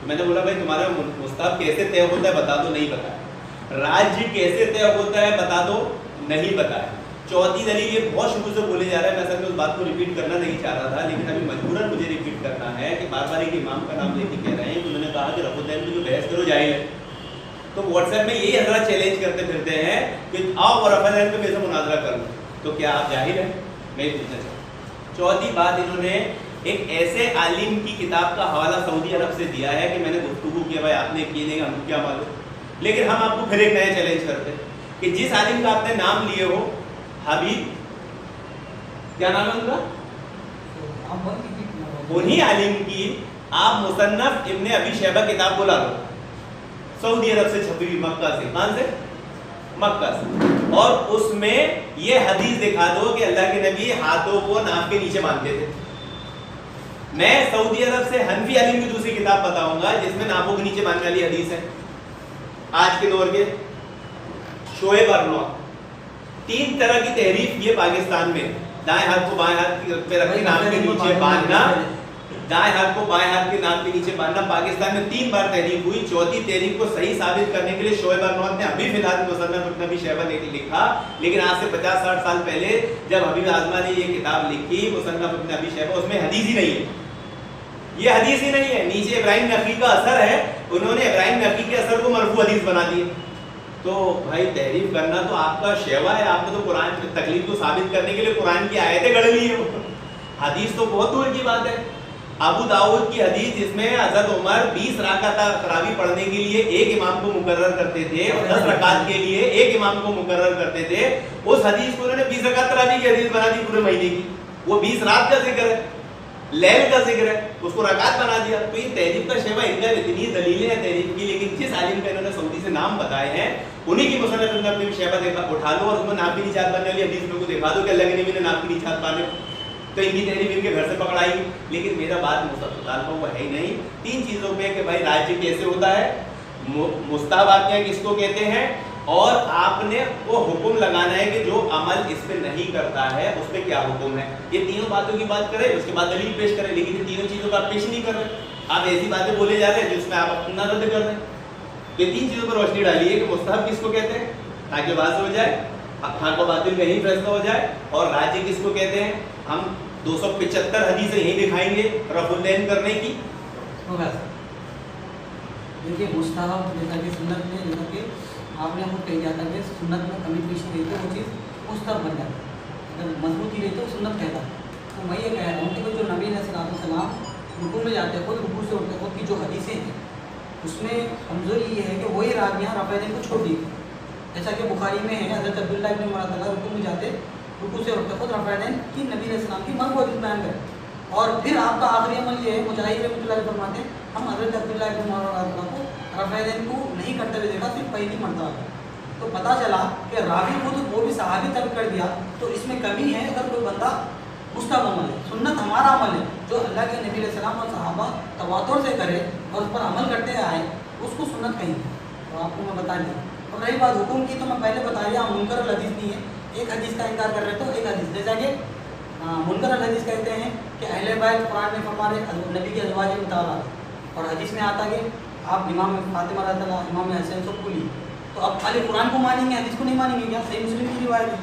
تو میں نے بولا بھائی تمہارا مستحب کیسے طے ہوتا ہے بتا دو, نہیں بتایا. راج کیسے طے ہوتا ہے بتا دو, نہیں بتایا. चौथी दलील ये बहुत शुरू से बोले जा रहा है, मैं असल में उस बात को रिपीट करना नहीं चाह रहा था, लेकिन अभी मजबूरन मुझे रिपीट करना है कि बार बार एक इमाम का नाम लेके कह रहे हैं कि उन्होंने कहा कि रफ़ुल जो बहस करो जाहिल है। तो व्हाट्सएप में यही हजरत चैलेंज करते फिरते हैं कि आओ और रफ़ुल पे मेरे से मुनाजरा कर लो, तो क्या आप जाहिल हैं? मैं पूछना चाहता हूँ। चौथी बात, इन्होंने एक ऐसे आलिम की किताब का हवाला सऊदी अरब से दिया है कि मैंने गुफ्तगू किया, भाई आपने किए नहीं, हमको क्या मालूम, लेकिन हम आपको फिर एक नया चैलेंज करते हैं कि जिस आलिम का आपने नाम लिए हो, हबीब, क्या नाम है उनका, उन्हीं आलिम की आप मुसन्नफ इब्ने अबी शैबा किताब बुला लो, सऊदी अरब से छपी हुई, मक्का से, कहां से, मक्का से, और उसमें ये हदीस दिखा दो कि अल्लाह के नबी हाथों को नाक के नीचे बांधते थे। मैं सऊदी अरब से हनफी आलिम की दूसरी किताब बताऊंगा जिसमें नाकों के नीचे बांधने वाली हदीस है। आज के दौर के शोएब अरनौत, 3 तरह की तहरीफ की है पाकिस्तान में, दाएं हाथ को बाएं हाथ पे रख के नाक के नीचे बांधना, दाएं हाथ को बाएं हाथ के नाक के नीचे बांधना, पाकिस्तान में 3 बार तहरीफ हुई। चौथी तहरीफ को सही साबित करने के लिए शोएब अरनौत ने अभी फिलहाल मुसन्नफ इब्न अबी शैबा ने लिखा, लेकिन आज से 50-60 साल पहले जब हबीब आजमा ने ये किताब लिखी मुसन्नफ इब्न अबी शैबा, उसमें हदीस ही नहीं है, ये हदीस ही नहीं है, नीचे इब्राहिम नखी का असर है, उन्होंने इब्राहिम नखी के असर को मरफू हदीस बना दिए। तो भाई तहरीफ करना तो आपका शेवा है, आपने तो कुरान तकलीफ को साबित करने के लिए कुरान की आयतें गढ़ ली है, हदीस तो बहुत दूर की बात है। अबू दाऊद की हदीस जिसमें हज़रत उमर 20 रकात तरावी पढ़ने के लिए एक इमाम को मुकर्रर करते थे और 10 रकात के लिए एक इमाम को मुकर्रर करते थे, उस हदीस को उन्होंने 20 रकात तरावी की हदीस बना दी पूरे महीने की। वो 20 रात का जिक्र है, लैल का जिक्र है, उसको रकात बना दिया। तो ये तहरीफ का शेवा, इनका इतनी दलीलें हैं तहरीफ की, लेकिन जिस आलिम का इन्होंने सऊदी से नाम बताए हैं उन्हीं की मुसन्नफ इब्न अबी शैबा देखा, उठा लो और उसमें नाक की नीचे हाथ बांधने वाली हदीस में को दिखा दो कि अल्लाह के नबी ने नाक के नीचे हाथ बांधे, तो इनकी तहरीफ इनके घर से पकड़ाई। लेकिन मेरा बात मुतालबा वो है ही नहीं। 3 चीज़ों पे कि भाई राज्य कैसे होता है, मुस्ताहबातियाँ किसको कहते हैं, और आपने वो हुक्म लगाना है कि जो अमल इस पे नहीं करता है उस पे क्या हुक्म है। ये तीनों बातों की बात करें, उसके बाद दलील पेश करें, लेकिन ये तीनों चीज़ों को आप पेश नहीं कर रहे, आप ऐसी बातें बोले जा रहे हैं जिसमें आप अपना रद्द कर रहे हैं। ये 3 चीज़ों पर रोशनी डालिए कि मुस्ताहब किसको कहते हैं, ताकि बात हो जाए, हक़ व बातिल का यही फैसला हो जाए, और राज्य किसको कहते हैं। हम 275 हदीसें यही दिखाएंगे रफ़ुल करने की। देखिए मुस्ताहब जैसा कि सुन्नत में, जैसा कि आपने हमको कह दिया था कि सुन्नत में कमी पेशी रही तो वो चीज़ मुस्ताहब बन जाती है, अगर मजबूती रही तो सुन्नत कहता है। तो मैं ये कह रहा हूँ कि जो नबी सलाम रुकू में जाते हैं, खुद रुकू से उठते खुद की जो हदीसें हैं उसमें कमज़ोरी ये है कि वही रावियाँ रफ़ादैन को छोड़ दी, जैसा कि बुखारी में है हज़रत अब्दुल्लाह इब्न उमर रुकू में जाते, रुकू से उठते खुद रफ़ादैन की नबी सलाम की मरफ़ू हदीस बयान करें। और फिर आपका आखिरी अमल ये है, मुजाहिद रहमतुल्लाह फरमाते हैं हम हज़रत अब्दुल्लाह इब्न उमर को रफ़ादैन को नहीं करते हुए देखा, सिर्फ पहली मरतबा। तो पता चला कि रावी खुद वो भी सहाबी तर्क कर दिया, तो इसमें कमी है। अगर कोई बंदा मुस्ताहब अमल है, सुन्नत हमारा अमल है जो अल्लाह के नबी सलाम और सहाबा तवातुर से करे और उस पर अमल करते आए, उसको सुन्नत कहेंगे। तो आपको मैं बता दिया। और रही बात हुक्म की, तो मैं पहले बता दिया मुनकर हदीस नहीं है, एक हदीस का इनकार कर रहे तो एक हदीस, जैसा कि मुनकर हदीस कहते हैं कि अहले बैत कुरान में फरमाने नबी के अज़वाज मुताला, और हदीस में आता कि आप इमाम फातिमा रज़ियल्लाहु अन्हा, इमाम हसन सबको ली, तो अब खाली कुरान को मानेंगे, हदीस को नहीं मानेंगे क्या? सही मुस्लिम की रिवायत है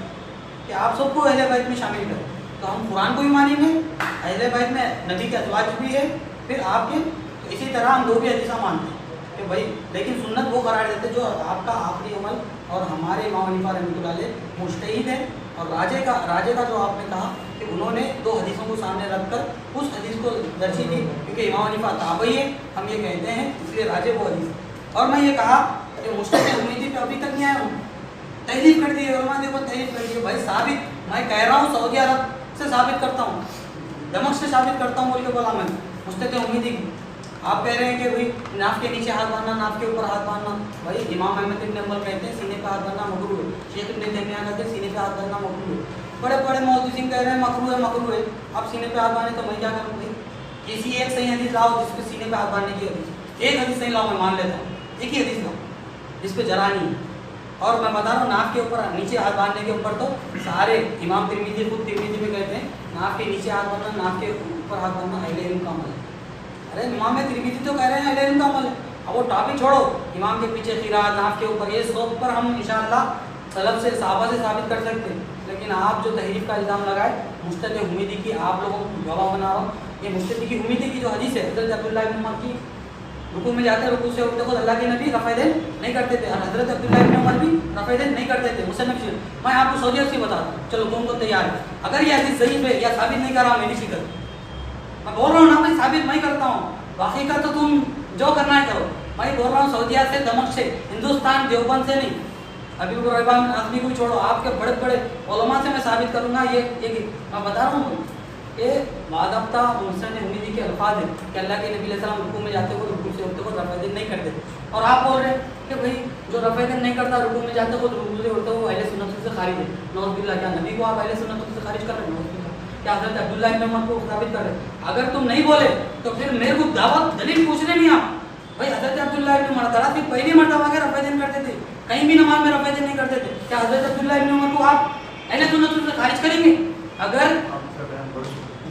कि आप सबको अहले बैत में शामिल करें, तो हम कुरान को भी मानेंगे, अहले बैत में नबी के अज़वाज भी है, फिर आपके, तो इसी तरह हम 2 भी हदीसा मानते हैं कि भाई, लेकिन सुन्नत वो करार देते जो आपका आखिरी अमल, और हमारे इमाम हनीफा रहमतुल्लाह अलैह मुज्तहिद है। और राजे का जो आपने कहा कि उन्होंने 2 हदीसों को सामने रखकर उस हदीस को दर्जी दी, क्योंकि इमाम हनीफा ताबई है, हम ये कहते हैं, इसलिए राजे वो हदीस। और मैं ये कहा कि मुस्तक़िल उम्मीदी पे अभी तक नहीं आया हूँ, तहरीफ कर दी है, देखो तहरीफ कर दी है, भाई साबित मैं कह रहा हूँ, सऊदी अरब से साबित करता हूँ, दमक से साबित करता हूँ बोल के बोला मैं मुस्तक़िल उम्मीदी की। आप कह रहे हैं कि भाई नाफ के नीचे हाथ बांधना, नाफ के ऊपर हाथ बांधना, भाई इमाम अहमद इब्न हंबल कहते हैं सीने पे हाथ बांधना मकरूह है, शेख इब्न तैमिया कहते हैं सीने पे हाथ बांधना मकरूह है, बड़े बड़े मुहद्दिसीन कह रहे हैं मकरूह है, आप सीने पे हाथ बांधे तो मैं क्या करूँ भाई? किसी एक सही हदीस लाओ जिस पे सीने पे हाथ बांधने की हदीस, एक हदीस सही लाओ, मैं मान लेता हूँ, एक ही हदीस लाओ जिस पे जरा नहीं है। और मैं बता रहा हूँ नाफ के ऊपर नीचे हाथ बांधने के ऊपर तो सारे इमाम तिरमिज़ी खुद तिरमिज़ी में कहते हैं नाफ के नीचे हाथ बांधना, नाफ के ऊपर हाथ बांधना अहले इल्म का अमल है। अरे इमाम तिरमिज़ी तो कह रहे हैं अहले इल्म का अमल है, अब वो टॉपिक छोड़ो, इमाम के पीछे खिरात, नाफ के ऊपर, ये सब पर हम इंशाअल्लाह सलब से सहाबा से साबित कर सकते, लेकिन आप जो तहरीफ का इल्ज़ाम लगाए मुस्तद हुमीदी की, आप लोगों को गवाह बना रहा हूँ। ये मुस्तद की हुमीदी की जो हदीस है हज़रत अब्दुल्लाह इब्न उमर की, रुकू में जाते रुकू से उठते खुद अल्लाह के नबी रफ़ादैन नहीं करते थे, और हज़रत अब्दुल्लाह इब्न उमर भी रफ़ादैन नहीं करते थे। मुसन्नफ़ से मैं आपको सऊदी अरब से बताता हूँ, चलो कौन को तैयार है। अगर ये हदीस ज़ईफ़ है या साबित नहीं कर रहा मेरी शिकत, मैं बोल रहा हूँ ना, मैं साबित नहीं करता हूँ, बाकी का तो तुम जो करना है करो। मैं बोल रहा हूँ सऊदीया से, दमश्क से, हिंदुस्तान देवबंद से नहीं, अभी रहमान आदमी को छोड़ो, आपके बड़े बड़े उलमा से मैं साबित करूँगा। ये मैं बता रहा हूँ कि मादबता मुहसन उम्मीदी के अल्फाज है कि अल्लाह के नबी अलैहि सलाम रुकू में जाते हो रुकू से उठते हो रफ़ादैन नहीं करते, और आप बोल रहे हैं कि भाई जो रफ़ादैन नहीं करता रुकू में जाते हो रुकू से उठते हो अहले सुन्नत से खारिज है। नौज़ बिल्लाह, क्या नबी को आप अहले सुन्नत से खारिज कर रहे हैं? नौज़ बिल्लाह, क्या हज़रत अब्दुल्लाह इब्न उमर को साबित कर रहे हैं? अगर तुम नहीं बोले तो फिर मेरे को दावत दलील पूछ रहे नहीं आप। भाई हज़रत अब्दुल्लाह इब्न उमर तराफी पहली मरतबा के रफ़ादैन करते थे, कहीं भी नमाज में रफ़ादैन नहीं करते थे। क्या हज़रत अब्दुल्लाह इब्न उमर को आप अहले सुन्नत से खारिज करेंगे? अगर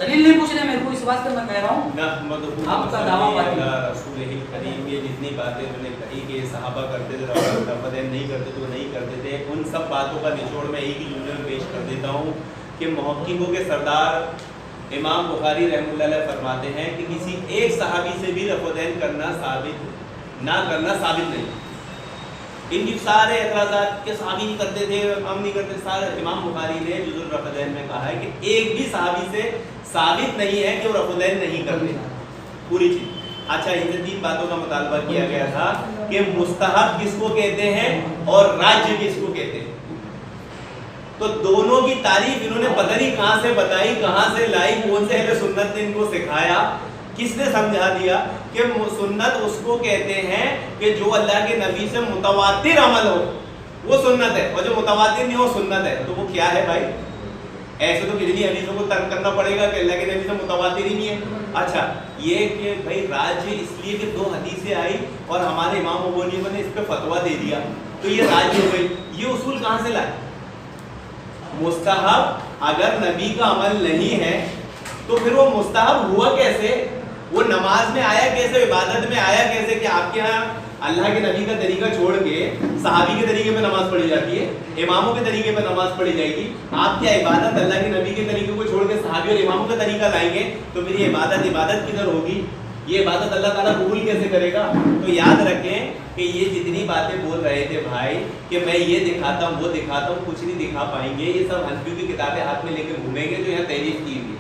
दलील नहीं पूछ रहे मेरे को, इस बात से मैं कह रहा हूँ आपका दावा रसूल करीम ये जितनी बातें उन्होंने कही कि सहाबा करते थे रफ़ादैन नहीं करते तो नहीं करते थे, उन सब बातों का निचोड़ मैं एक ही जुमले में पेश कर देता हूँ कि मुहक्किकों के सरदार इमाम बुखारी रहमतुल्लाह अलैह फरमाते हैं कि किसी एक सहाबी से भी रफ़ादैन करना साबित ना करना साबित नहीं। इनकी सारे एतराज़ात के सहाबी नहीं करते थे, हम नहीं करते, सारे इमाम बुखारी ने जुज़ुल रफ़ादैन में कहा है कि एक भी सहाबी से साबित नहीं है कि वो रफ़ादैन नहीं करते पूरी चीज़। अच्छा, इनसे तीन बातों का मुतालबा किया गया था कि मुस्तहब किसको कहते हैं और राज्य किसको कहते हैं। तो दोनों की तारीफ इन्होंने पता नहीं कहाँ से बताई, कहाँ से लाई, कौन से अहले सुन्नत ने इनको सिखाया, किसने समझा दिया कि सुन्नत उसको कहते हैं कि जो अल्लाह के नबी से मुतवातिर अमल हो वो सुन्नत है, और जो मुतवातिर नहीं हो सुन्नत है। तो वो क्या है भाई? ऐसे तो कितनी हदीसों को तर्क करना पड़ेगा कि अल्लाह के नबी से मुतवातिर ही नहीं है। अच्छा, ये कि भाई राज्य इसलिए कि दो हदीसें आई और हमारे इमाम अबू हनीफा ने इस पे फतवा दे दिया तो ये राज्य हो गई, ये उसूल कहाँ से लाए? मुस्तहब अगर नबी का अमल नहीं है तो फिर वो मुस्तहब हुआ कैसे? वो नमाज में आया कैसे, इबादत में आया कैसे कि आपके यहाँ अल्लाह के नबी का तरीका छोड़ के सहाबी के तरीके पे नमाज पढ़ी जाती है, इमामों के तरीके पे नमाज पढ़ी जाएगी। आप क्या इबादत अल्लाह के नबी के तरीके को छोड़ के सहाबी और इमामों का तरीका लाएंगे तो फिर ये इबादत किधर होगी? ये इबादत अल्लाह ताला कबूल कैसे करेगा? तो याद रखें कि ये जितनी बातें बोल रहे थे भाई कि मैं ये दिखाता हूँ वो दिखाता हूँ, कुछ नहीं दिखा पाएंगे। ये सब हनफियों की किताबें हाथ में लेकर घूमेंगे जो यहाँ तहरीफ की हुई।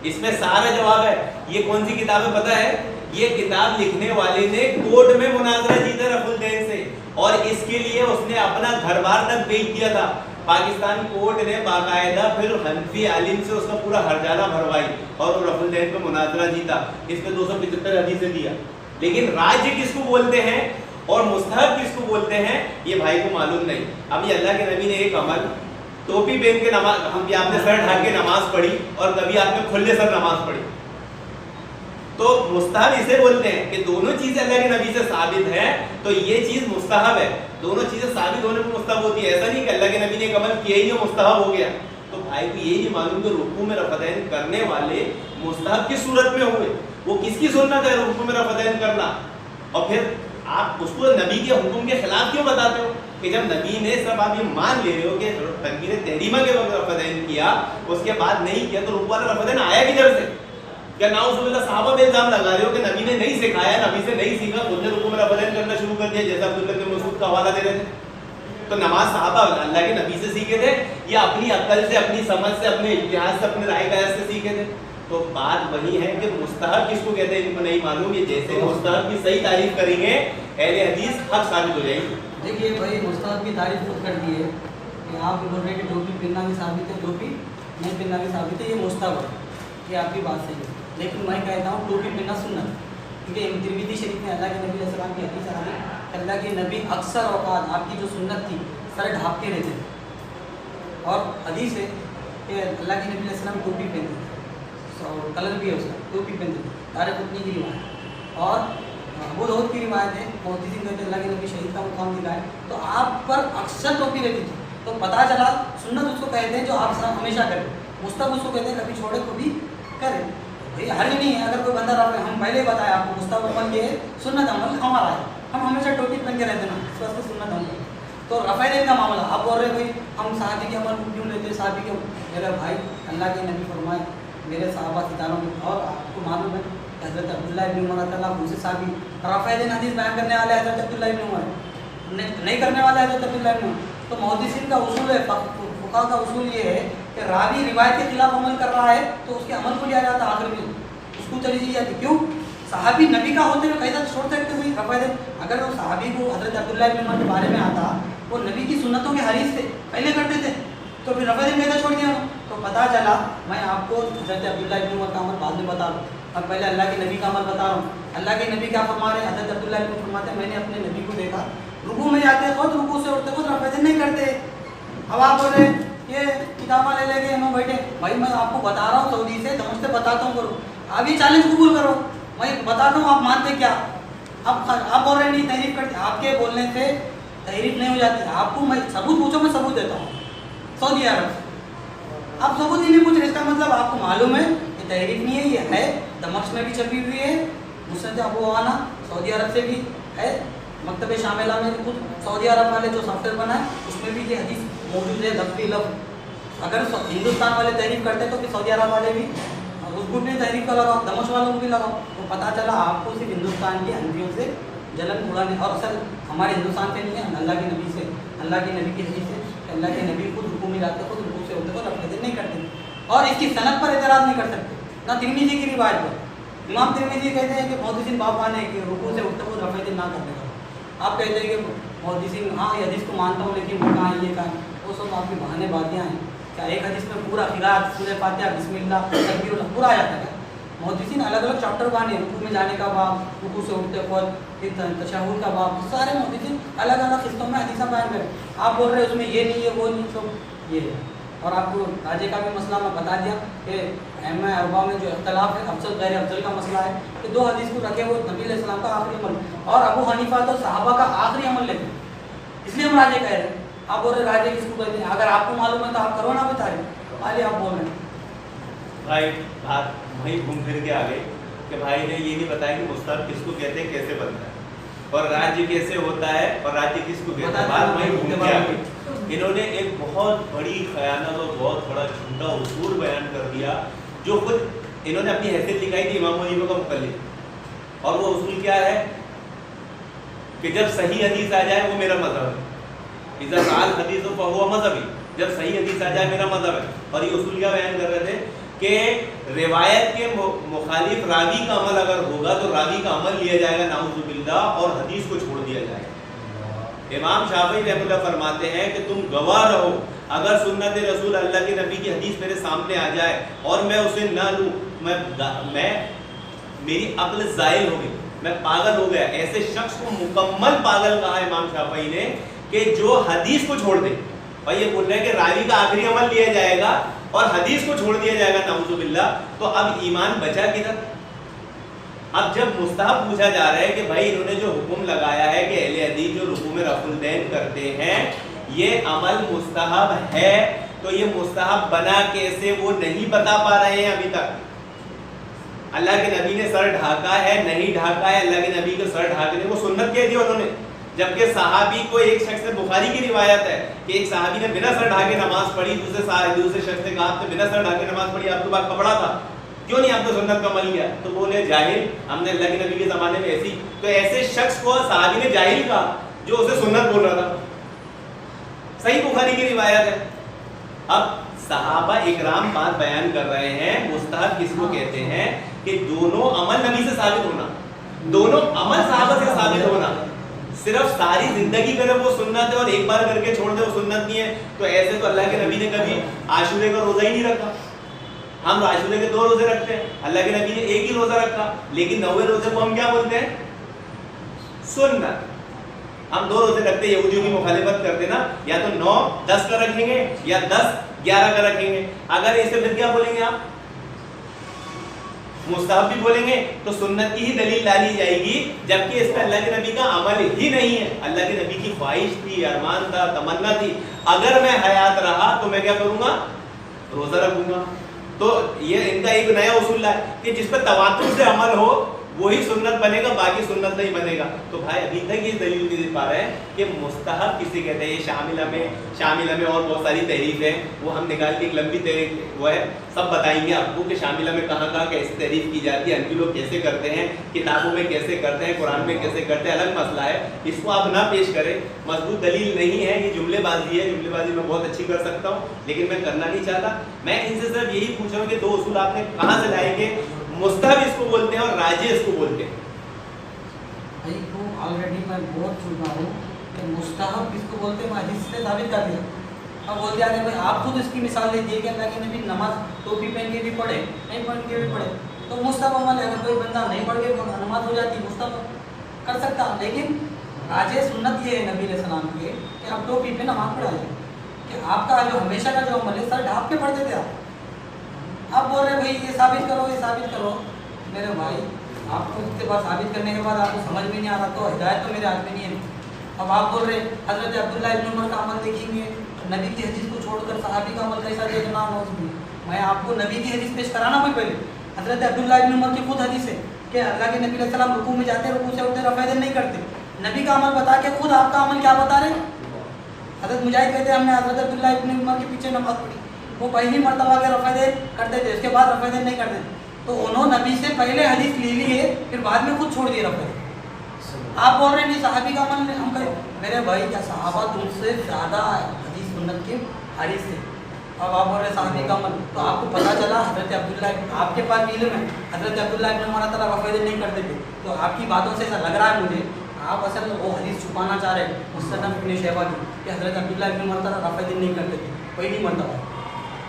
इसमें सारा जवाब है। ये कौन सी किताब है पता है? ये किताब लिखने वाले ने कोर्ट में मुनाजरा जीता रफुलदैन से, और इसके लिए उसने अपना घर बार तक बेच दिया था। पाकिस्तान कोर्ट ने बाकायदा फिर हनफी आलिम से उसका पूरा हरजाना भरवाई और वो रफुलदैन पे मुनाजरा जीता। इसमें 275 हदीसें दिया। लेकिन राज्य किसको बोलते हैं और मुस्तहब किसको बोलते हैं ये भाई को मालूम नहीं। अभी अल्लाह के नबी ने एक अमल, टोपी पहन के नमाज, हम आपने सर ढक के नमाज पढ़ी और कभी आपने खुले सर नमाज पढ़ी, तो मुस्तहब इसे बोलते हैं कि दोनों चीजें अल्लाह के नबी से साबित है तो ये चीज मुस्तहब है। दोनों चीजें साबित होने पर मुस्तहब होती है। ऐसा नहीं कि अल्लाह के नबी ने एक अमल किया ही नहीं मुस्तहब हो गया। तो भाई को यही नहीं मालूम कि रुकू में रफ़ादैन करने वाले मुस्तहब किस सूरत में हुए, वो किसकी सुन्नत है रुकू में रफ़ादैन करना। और फिर आप उसको नबी के हुक्म के खिलाफ क्यों बताते हो कि जब नबी ने सब आप ये मान ले रहे हो कि तकबीर तहरीमा के वक्त रफ़ादैन किया उसके बाद नहीं किया, तो रुकू वाला रफ़ादैन आया किधर से? क्या नाउज़ुबिल्लाह सहाबा पे इल्जाम लगा रहे हो कि नबी ने नहीं सिखाया, नबी से नहीं सीखा, खुद ने रुकू में रफ़ादैन करना शुरू कर दिया जैसा अब्दुल्लाह बिन मसूद का हवाला दे रहे थे। तो नमाज सहाबा अल्लाह के नबी से सीखे थे या अपनी अक्ल से, अपनी समझ से, अपने इतिहास से, अपने राय कयास से सीखे थे? तो बात वही है कि मुस्तहब किसको कहते हैं इनको नहीं मालूम। ये जैसे मुस्तहब की सही तारीफ करेंगे अहले हदीस हक साबित हो जाएगी। देखिए भाई मुस्तहब की तारीफ खुद कर दी है कि आप बोल रहे हैं कि टोपी पहनना भी साबित है, टोपी नहीं पहनना भी साबित है, ये मुस्तहब है, ये आपकी बात सही है। लेकिन मैं कहता हूँ टोपी पहनना सुन्नत, क्योंकि तिरमिज़ी शरीफ में अल्लाह के नबी अलैहि सलाम की हदीस आ रही है, अल्लाह के नबी अक्सर औकात आपकी जो सुन्नत थी सर ढाँप के रहते थे। और हदीस है कि अल्लाह के नबी अलैहि सलाम टोपी पहनते थे और कलर भी है उसका, टोपी पहनते थे। दारक़ुतनी की रिवायत और अबू दाऊद की रिवायत है, मोहद्दिसीन कहते हैं अल्लाह के नबी शहीद का मुकाम दिखाए तो आप पर अक्सर टोपी रहती थी। तो पता चला सुन्नत उसको कहते हैं जो आप हमेशा करें, मुस्तहब उसको कहते हैं कभी छोड़े कभी करें। भाई हर्ज नहीं है अगर कोई बंदा रहा, हम पहले ही बताया आपको मुस्तहब अमल ये सुन्नत अमल हमारा है, हम हमेशा टोपी पहन के रहते ना, इस वास्ते सुन्नत अमल। تو رفع دین کا معاملہ آپ بول رہے بھائی ہم صحابی کے عمل کیوں لیتے ہیں؟ صحابی کے میرے بھائی اللہ کے نبی فرمائے میرے صحابہ ستانوں میں، اور آپ کو معلوم ہے حضرت عبداللہ ابن عمر اللہ دوسرے صحابی رفع دین حدیث بیان کرنے والے حضرت عبداللہ ابن عمر، نہیں کرنے والے حضرت عبداللہ ابن عمر. تو محدثین کا اصول ہے، فقہا کا اصول یہ ہے کہ راوی روایت کے خلاف عمل کر رہا ہے تو اس کے عمل کو لیا جاتا ہے، آخر میں اس کو چلی جاتی. کیوں؟ صحابی نبی کا ہوتے ہوئے کیسا چھوڑ سکتے ہوئی رفع دین؟ اگر وہ صحابی کو حضرت عبداللہ ابن عمر کے بارے میں آتا وہ نبی کی سنتوں کے حریث تھے، پہلے کرتے تھے، تو پھر رفع دین کیسا چھوڑ دیا؟ تو پتہ چلا میں آپ کو حضرت عبداللہ ابن عمر کا عمل بعد میں بتا رہا ہوں، اب پہلے اللہ کے نبی کا عمل بتا رہا ہوں. اللہ کے نبی کیا فرما رہے ہیں؟ حضرت عبداللہ ابن عمر فرماتے ہیں میں نے اپنے نبی کو دیکھا رکوع میں جاتے خود رکوع سے اٹھتے خود رفع دین نہیں کرتے. اب آپ بول رہے یہ کتابیں لے لے کے ہم بیٹھے، بھائی میں آپ کو بتا رہا ہوں سعودی سے دمشق سے بتاتا ہوں، کرو آپ یہ چیلنج قبول کرو، میں بتاتا ہوں آپ مانتے کیا؟ آپ بول رہے ہیں نہیں تحریف کرتے، آپ کے بولنے سے تحریف نہیں ہو جاتی. آپ کو میں ثبوت پوچھو، میں ثبوت دیتا ہوں سعودی عرب سے. آپ ثبوت ہی نہیں پوچھ رہے، اس کا مطلب آپ کو معلوم ہے کہ تحریف نہیں ہے، یہ ہے دمشق میں بھی چھپی ہوئی ہے، مسند ابو عوانہ سعودی عرب سے بھی ہے، مکتب شاملہ میں خود سعودی عرب والے جو سافٹ ویئر بنا ہے اس میں بھی یہ حدیث موجود ہے لفظی لفظ. اگر ہندوستان والے تحریف کرتے تو پھر سعودی عرب والے بھی اس کو بھی تحریف کا لگاؤ، دمشق والوں کو بھی لگاؤ. تو پتہ چلا آپ کو صرف ہندوستان کے حنفیوں سے جلن اڑانے، اور اصل ہمارے ہندوستان سے نہیں ہے، اللہ کے نبی سے، اللہ کے نبی کی حدیث ہے کہ اللہ کے نبی خود رکوع میں جاتے خود رکوع سے ہوتے خود رفع دین نہیں کرتے، اور اس کی سند پر اعتراض نہیں کر سکتے، نہ ترمذی کی روایت پر. امام ترمذی کہتے ہیں کہ محدثین باب مانے کہ رکوع سے اٹھتے خود رفع دین نہ کرنے کا. آپ کہتے ہیں کہ محدثین ہاں یہ حدیث کو مانتا ہوں لیکن وہ کہاں ہے یہ کہاں ہے، وہ سب آپ کی بہانے باتیاں ہیں. کیا ایک حدیث میں پورا قرات سورہ فاتحہ بسم اللہ تکبیر اللہ پورا آ جاتا ہے؟ محدثین الگ الگ چیپٹر بانے، رکوع میں جانے کا باب، رکوع سے اٹھتے وقت، پھر تشہد کا باب، سارے محدثین الگ الگ قسطوں میں حدیثیں بیان کریں. آپ بول رہے ہیں اس میں یہ نہیں ہے وہ نہیں، سب یہ ہے. اور آپ کو راجے کا بھی مسئلہ میں بتا دیا کہ ائمہ اربعہ میں جو اختلاف ہے افضل غیر افضل کا مسئلہ ہے کہ دو حدیث کو رکھے وہ نبی علیہ السلام کا آخری عمل اور ابو حنیفہ تو صحابہ کا آخری عمل لیتے ہیں، اس لیے ہم راجے کہہ رہے ہیں. آپ بول رہے راجے کس کو کہتے ہیں؟ اگر آپ کو معلوم ہے تو آپ کرو نہ بتا رہے خالی آپ بول رہے ہیں. بھائی بات وہیں گھوم پھر کے آ گئی کہ بھائی نے یہ نہیں بتایا کہ مستحب کس کو کہتے ہیں، کیسے بنتا ہے، اور راجیہ کیسے ہوتا ہے، اور راجیہ کس کو کہتے ہیں. بات وہیں گھوم کے آ گئی. انہوں نے ایک بہت بڑی خیانت اور بہت بڑا جھوٹا اصول بیان کر دیا جو خود انہوں نے اپنی حیثیت دکھائی تھی امام ابو حنیفہ کا مقلد. اور وہ اصول کیا ہے کہ جب صحیح حدیث آ جائے وہ میرا مذہب ہے، اذا قال حدیث فهو مذہبی، جب صحیح حدیث آ جائے میرا مذہب ہے. اور یہ اصول کیا بیان کر رہے تھے کہ روایت کے مخالف راوی کا عمل اگر ہوگا تو راوی کا عمل لیا جائے گا نعوذ باللہ، اور حدیث کو چھوڑ دیا جائے گا. امام شافعی رحمۃ اللہ فرماتے ہیں کہ تم گواہ رہو، اگر سنت رسول اللہ کے نبی کی حدیث میرے سامنے آ جائے اور میں اسے نہ لوں، میں میری عقل زائل ہو گئی، میں پاگل ہو گیا. ایسے شخص کو مکمل پاگل کہا امام شافعی نے کہ جو حدیث کو چھوڑ دے. بھائی یہ بول رہے ہیں کہ راوی کا آخری عمل لیا جائے گا اور حدیث کو چھوڑ دیا جائے گا نعوذ باللہ، تو اب ایمان بچا کدھر؟ اب جب مستحب پوچھا جا رہا ہے کہ بھائی انہوں نے جو حکم لگایا ہے کہ اہل حدیث جو رکوع میں رفع الدین کرتے ہیں یہ عمل مستحب ہے، تو یہ مستحب بنا کیسے وہ نہیں بتا پا رہے ہیں ابھی تک. اللہ کے نبی نے سر ڈھاکا ہے نہیں ڈھاکا ہے، اللہ کے نبی کو سر ڈھانکنے کو سنت کہہ دی انہوں نے. جبکہ صحابی کو ایک شخص سے بخاری کی روایت ہے کہ ایک صحابی نے بنا سر ڈھاکے نماز پڑھی، دوسرے شخص نے کہا آپ نے بنا سر ڈھاکے نماز پڑھی، آپ کے پاس کپڑا تھا، کیوں نہیں آپ نے سنت کا عمل کیا؟ تو بولے جاہل، ہم نے اللہ کے نبی کے زمانے میں ایسی. تو ایسے شخص کو صحابی نے جاہل کہا جو اسے سنت بول رہا تھا. صحیح بخاری کی روایت ہے. اب صحابہ اکرام بات بیان کر رہے ہیں مستحب کس کو کہتے ہیں کہ دونوں عمل نبی سے ثابت ہونا، دونوں عمل صحابہ سے ثابت ہونا. صرف ساری زندگی کرے وہ سنت ہے اور ایک بار کر کے چھوڑ دے وہ سنت نہیں ہے. تو ایسے تو اللہ کے نبی نے کبھی عاشورے کا روزہ ہی نہیں رکھا. ہم عاشورے کے 2 روزے رکھتے ہیں، اللہ کے نبی نے ایک ہی روزہ رکھا، لیکن 90 روزے کو ہم کیا بولتے ہیں؟ سنت. ہم 2 روزے رکھتے ہیں، یہودیوں کی مخالفت کرتے نا، یا تو 9 10 کا رکھیں گے یا 10 11 کا رکھیں گے. اگر اسے پھر کیا بولیں گے آپ؟ مستحب بھی بولیں گے تو سنت کی ہی دلیل ڈالی جائے گی، جبکہ اس پہ اللہ کے نبی کا عمل ہی نہیں ہے. اللہ کے نبی کی خواہش تھی، ارمان تھا، تمنا تھی اگر میں حیات رہا تو میں کیا کروں گا؟ روزہ رکھوں گا. تو یہ ان کا ایک نیا اصول ہے کہ جس پہ تواتر سے عمل ہو वही सुन्नत बनेगा, बाकी सुन्नत नहीं बनेगा। तो भाई अभी तक ये दलील नहीं दे पा रहे हैं कि मुस्तहब किसे कहते हैं। ये शामिला में और बहुत सारी तहरीफ है, वो हम निकाल के एक लंबी तहरीफ वो है, सब बताएंगे आपको कि शामिला में कहाँ कहाँ कैसे तहरीफ की जाती है, अनबी लोग कैसे करते हैं, किताबों में कैसे करते हैं, कुरान में कैसे करते हैं, अलग मसला है। इसको आप ना पेश करें, मजबूत दलील नहीं है, ये जुमलेबाजी है। जुमलेबाजी मैं बहुत अच्छी कर सकता हूँ, लेकिन मैं करना नहीं चाहता। मैं इनसे सिर्फ यही पूछ रहा हूँ कि दो उसूल आपने कहाँ से लाए कि मुस्तहब इसको बोलते हैं और राजी इसको बोलते हैं। भाई को ऑलरेडी मैं बहुत चुका हूँ कि मुस्तहब किसको बोलते हैं, मैं हदीस से साबित कर दिया। अब बोलते हैं भाई आप खुद इसकी मिसाल दे दिए कि अल्लाह के नबी नमाज टोपी पहन के भी पढ़े, नहीं पहन के भी पढ़े, तो मुस्तहब अमल है। अगर कोई बंदा नहीं पढ़ के नमाज हो जाती मुस्तहब कर सकता, लेकिन राजे सुन्नत ये है नबी अलैहि सलाम के कि आप टोपी पे नमाज पढ़ाइए, कि आपका जो हमेशा का जो अमल है सर ढाँप के पढ़ते थे आप बोल रहे भाई ये साबित करो, ये साबित करो। मेरे भाई आपको इसके बाद साबित करने के बाद आपको समझ में नहीं आ रहा तो हिदायत तो मेरे हाथ में नहीं है। अब आप बोल रहे हज़रत अब्दुल्लाह इब्न उमर का अमल देखेंगे, नबी की हदीस को छोड़कर सहाबी का अमल कैसा देखना हो। मैं आपको नबी की हदीस पेश कराना कोई पहले, हज़रत अब्दुल्लाह इब्न उमर की खुद हदीस है कि अल्लाह के नबी अलैहि सलाम रुकू में जाते, रुकू से उठते, रफ़ा नहीं करते। नबी का अमल बता के खुद आपका अमल क्या बता रहे। हज़रत मुजाहिद कहते हैं हमने हज़रत अब्दुल्लाह इब्न उमर के पीछे नमाज पढ़ी, वो पहली मरतबा के रफ़ा करते थे, उसके बाद रफ़ा नहीं करते थे। तो उन्होंने नबी से पहले हदीस ले ली है, फिर बाद में खुद छोड़ दिए रफ़ा। आप बोल रहे नहीं सहाबी का अमल हम करें। मेरे भाई क्या सहाबा तुमसे ज़्यादा हदीस सुन्नत के हारिस थे। अब आप बोल रहे सहाबी का अमल, तो आपको पता चला हज़रत अब्दुल्लाह, आपके पास इल्म है, हज़रत अब्दुल्लाह इब्न उमर तला रफ़ा नहीं करते थे। तो आपकी बातों से ऐसा लग रहा है मुझे आप असल वो हदीस छुपाना चाह रहे हैं मुस्तदरक इब्न शैबा की कि हज़रत अब्दुल्लाह इब्न उमर तला रफ़ा नहीं करते थे, पहली मरतबा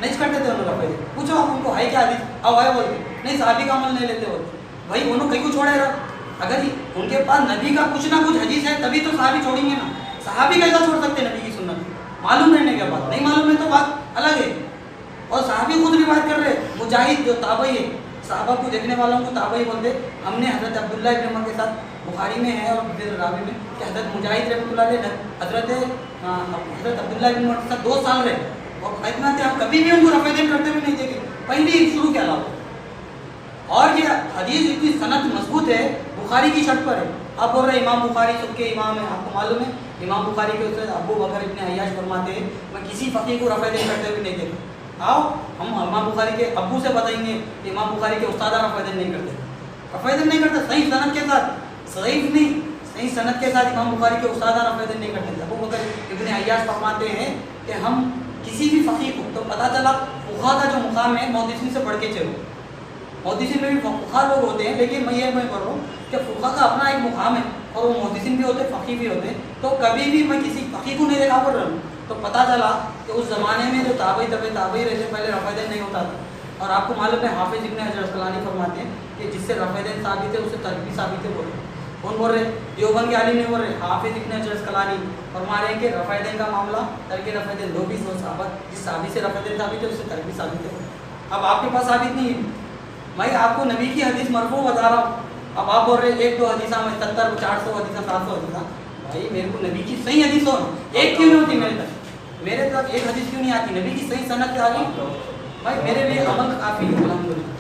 नहीं करते थे उन्होंने रफ़ा। पूछो आप उनको है क्या हदीस, अब है बोलते नहीं सहाबी का अमल नहीं लेते बोलते। भाई उन्होंने कहीं को छोड़ेगा, अगर उनके पास नबी का कुछ ना कुछ हदीस है तभी तो सहाबी छोड़ेंगे ना। सहाबी कैसा छोड़ सकते हैं नबी की सुन्नत, मालूम रहने के बाद। नहीं मालूम है तो बात अलग है। और सहाबी खुद रिवायत कर रहे, मुजाहिद जो ताबई है, सहाबा को देखने वालों को ताबई बोलते। हमने हज़रत अब्दुल्लाह इब्न उमर के साथ बुखारी में है और फिर रावी में कि हज़रत मुजाहिद रहमतुल्लाह अलैह हज़रत अब्दुल्लाह इब्न उमर के साथ 2 साल रहे और इतना थे हम कभी भी उनको रफ़ा करते हुए नहीं देखे, पहली शुरू के अलावा। और ये हदीस इतनी सनद मजबूत है, बुखारी की शर्त पर है। आप बोल रहे इमाम बुखारी सबके इमाम है, आपको मालूम है इमाम बुखारी के उससे अबू बकर इब्न अय्याश फरमाते हैं मैं किसी फ़कीह को रफ़ा करते हुए नहीं देखा। आओ हम इमाम बुखारी के अबू से बताएंगे कि इमाम बुखारी के उस्ताद रफ़ा नहीं करते, रफ़ा नहीं करते सही सनद के साथ, सही नहीं सही सनद के साथ इमाम बुखारी के उस्ताद रफ़ा नहीं करते। अबू बकर इब्न अय्याश फरमाते हैं कि हम किसी भी फ़कीह को, तो पता चला फ़ुक़हा का जो मुकाम है मुहद्दिसीन से बढ़ के चलो। मुहद्दिसीन में भी फ़ुक़हा लोग होते हैं, लेकिन मैं ये कर रहा हूँ कि फ़ुक़हा का अपना एक मुकाम है और वो मुहद्दिसीन भी होते हैं, फ़कीह भी होते हैं। तो कभी भी मैं किसी फ़कीह को नहीं देखा पढ़ रहा हूँ, तो पता चला कि उस ज़माने में जो ताबई रहते पहले रफ़ा नहीं होता था। और आपको मालूम है हाफिज़ इब्न हजर अस्क़लानी फरमाते हैं कि जिससे रफ़ा साबित है उससे तर्क भी साबित है। बोल रहे कौन बोल रहे, देवबंद के आलिम नहीं बोल रहे, हाफिज़ इब्न हजर अस्क़लानी फरमा रहे हैं कि रफ़ा का मामला तर्क रफ़ा दो भी साबित, जिस साबित से रफ़ा साबित है उससे तर्क भी साबित है। अब आपके पास साबित नहीं है, मैं आपको नबी की हदीस मरफू बता रहा हूँ। अब आप बोल रहे 1-2 हदीसा में 70 400 हदीसा 700 हदीसा। भाई मेरे को नबी की सही हदीस हो एक क्यों नहीं होती मेरे तक एक हदीस क्यों नहीं आती नबी की सही सनद से आ गई। भाई मेरे लिए अमल काफ़ी है अल्हम्दुलिल्लाह।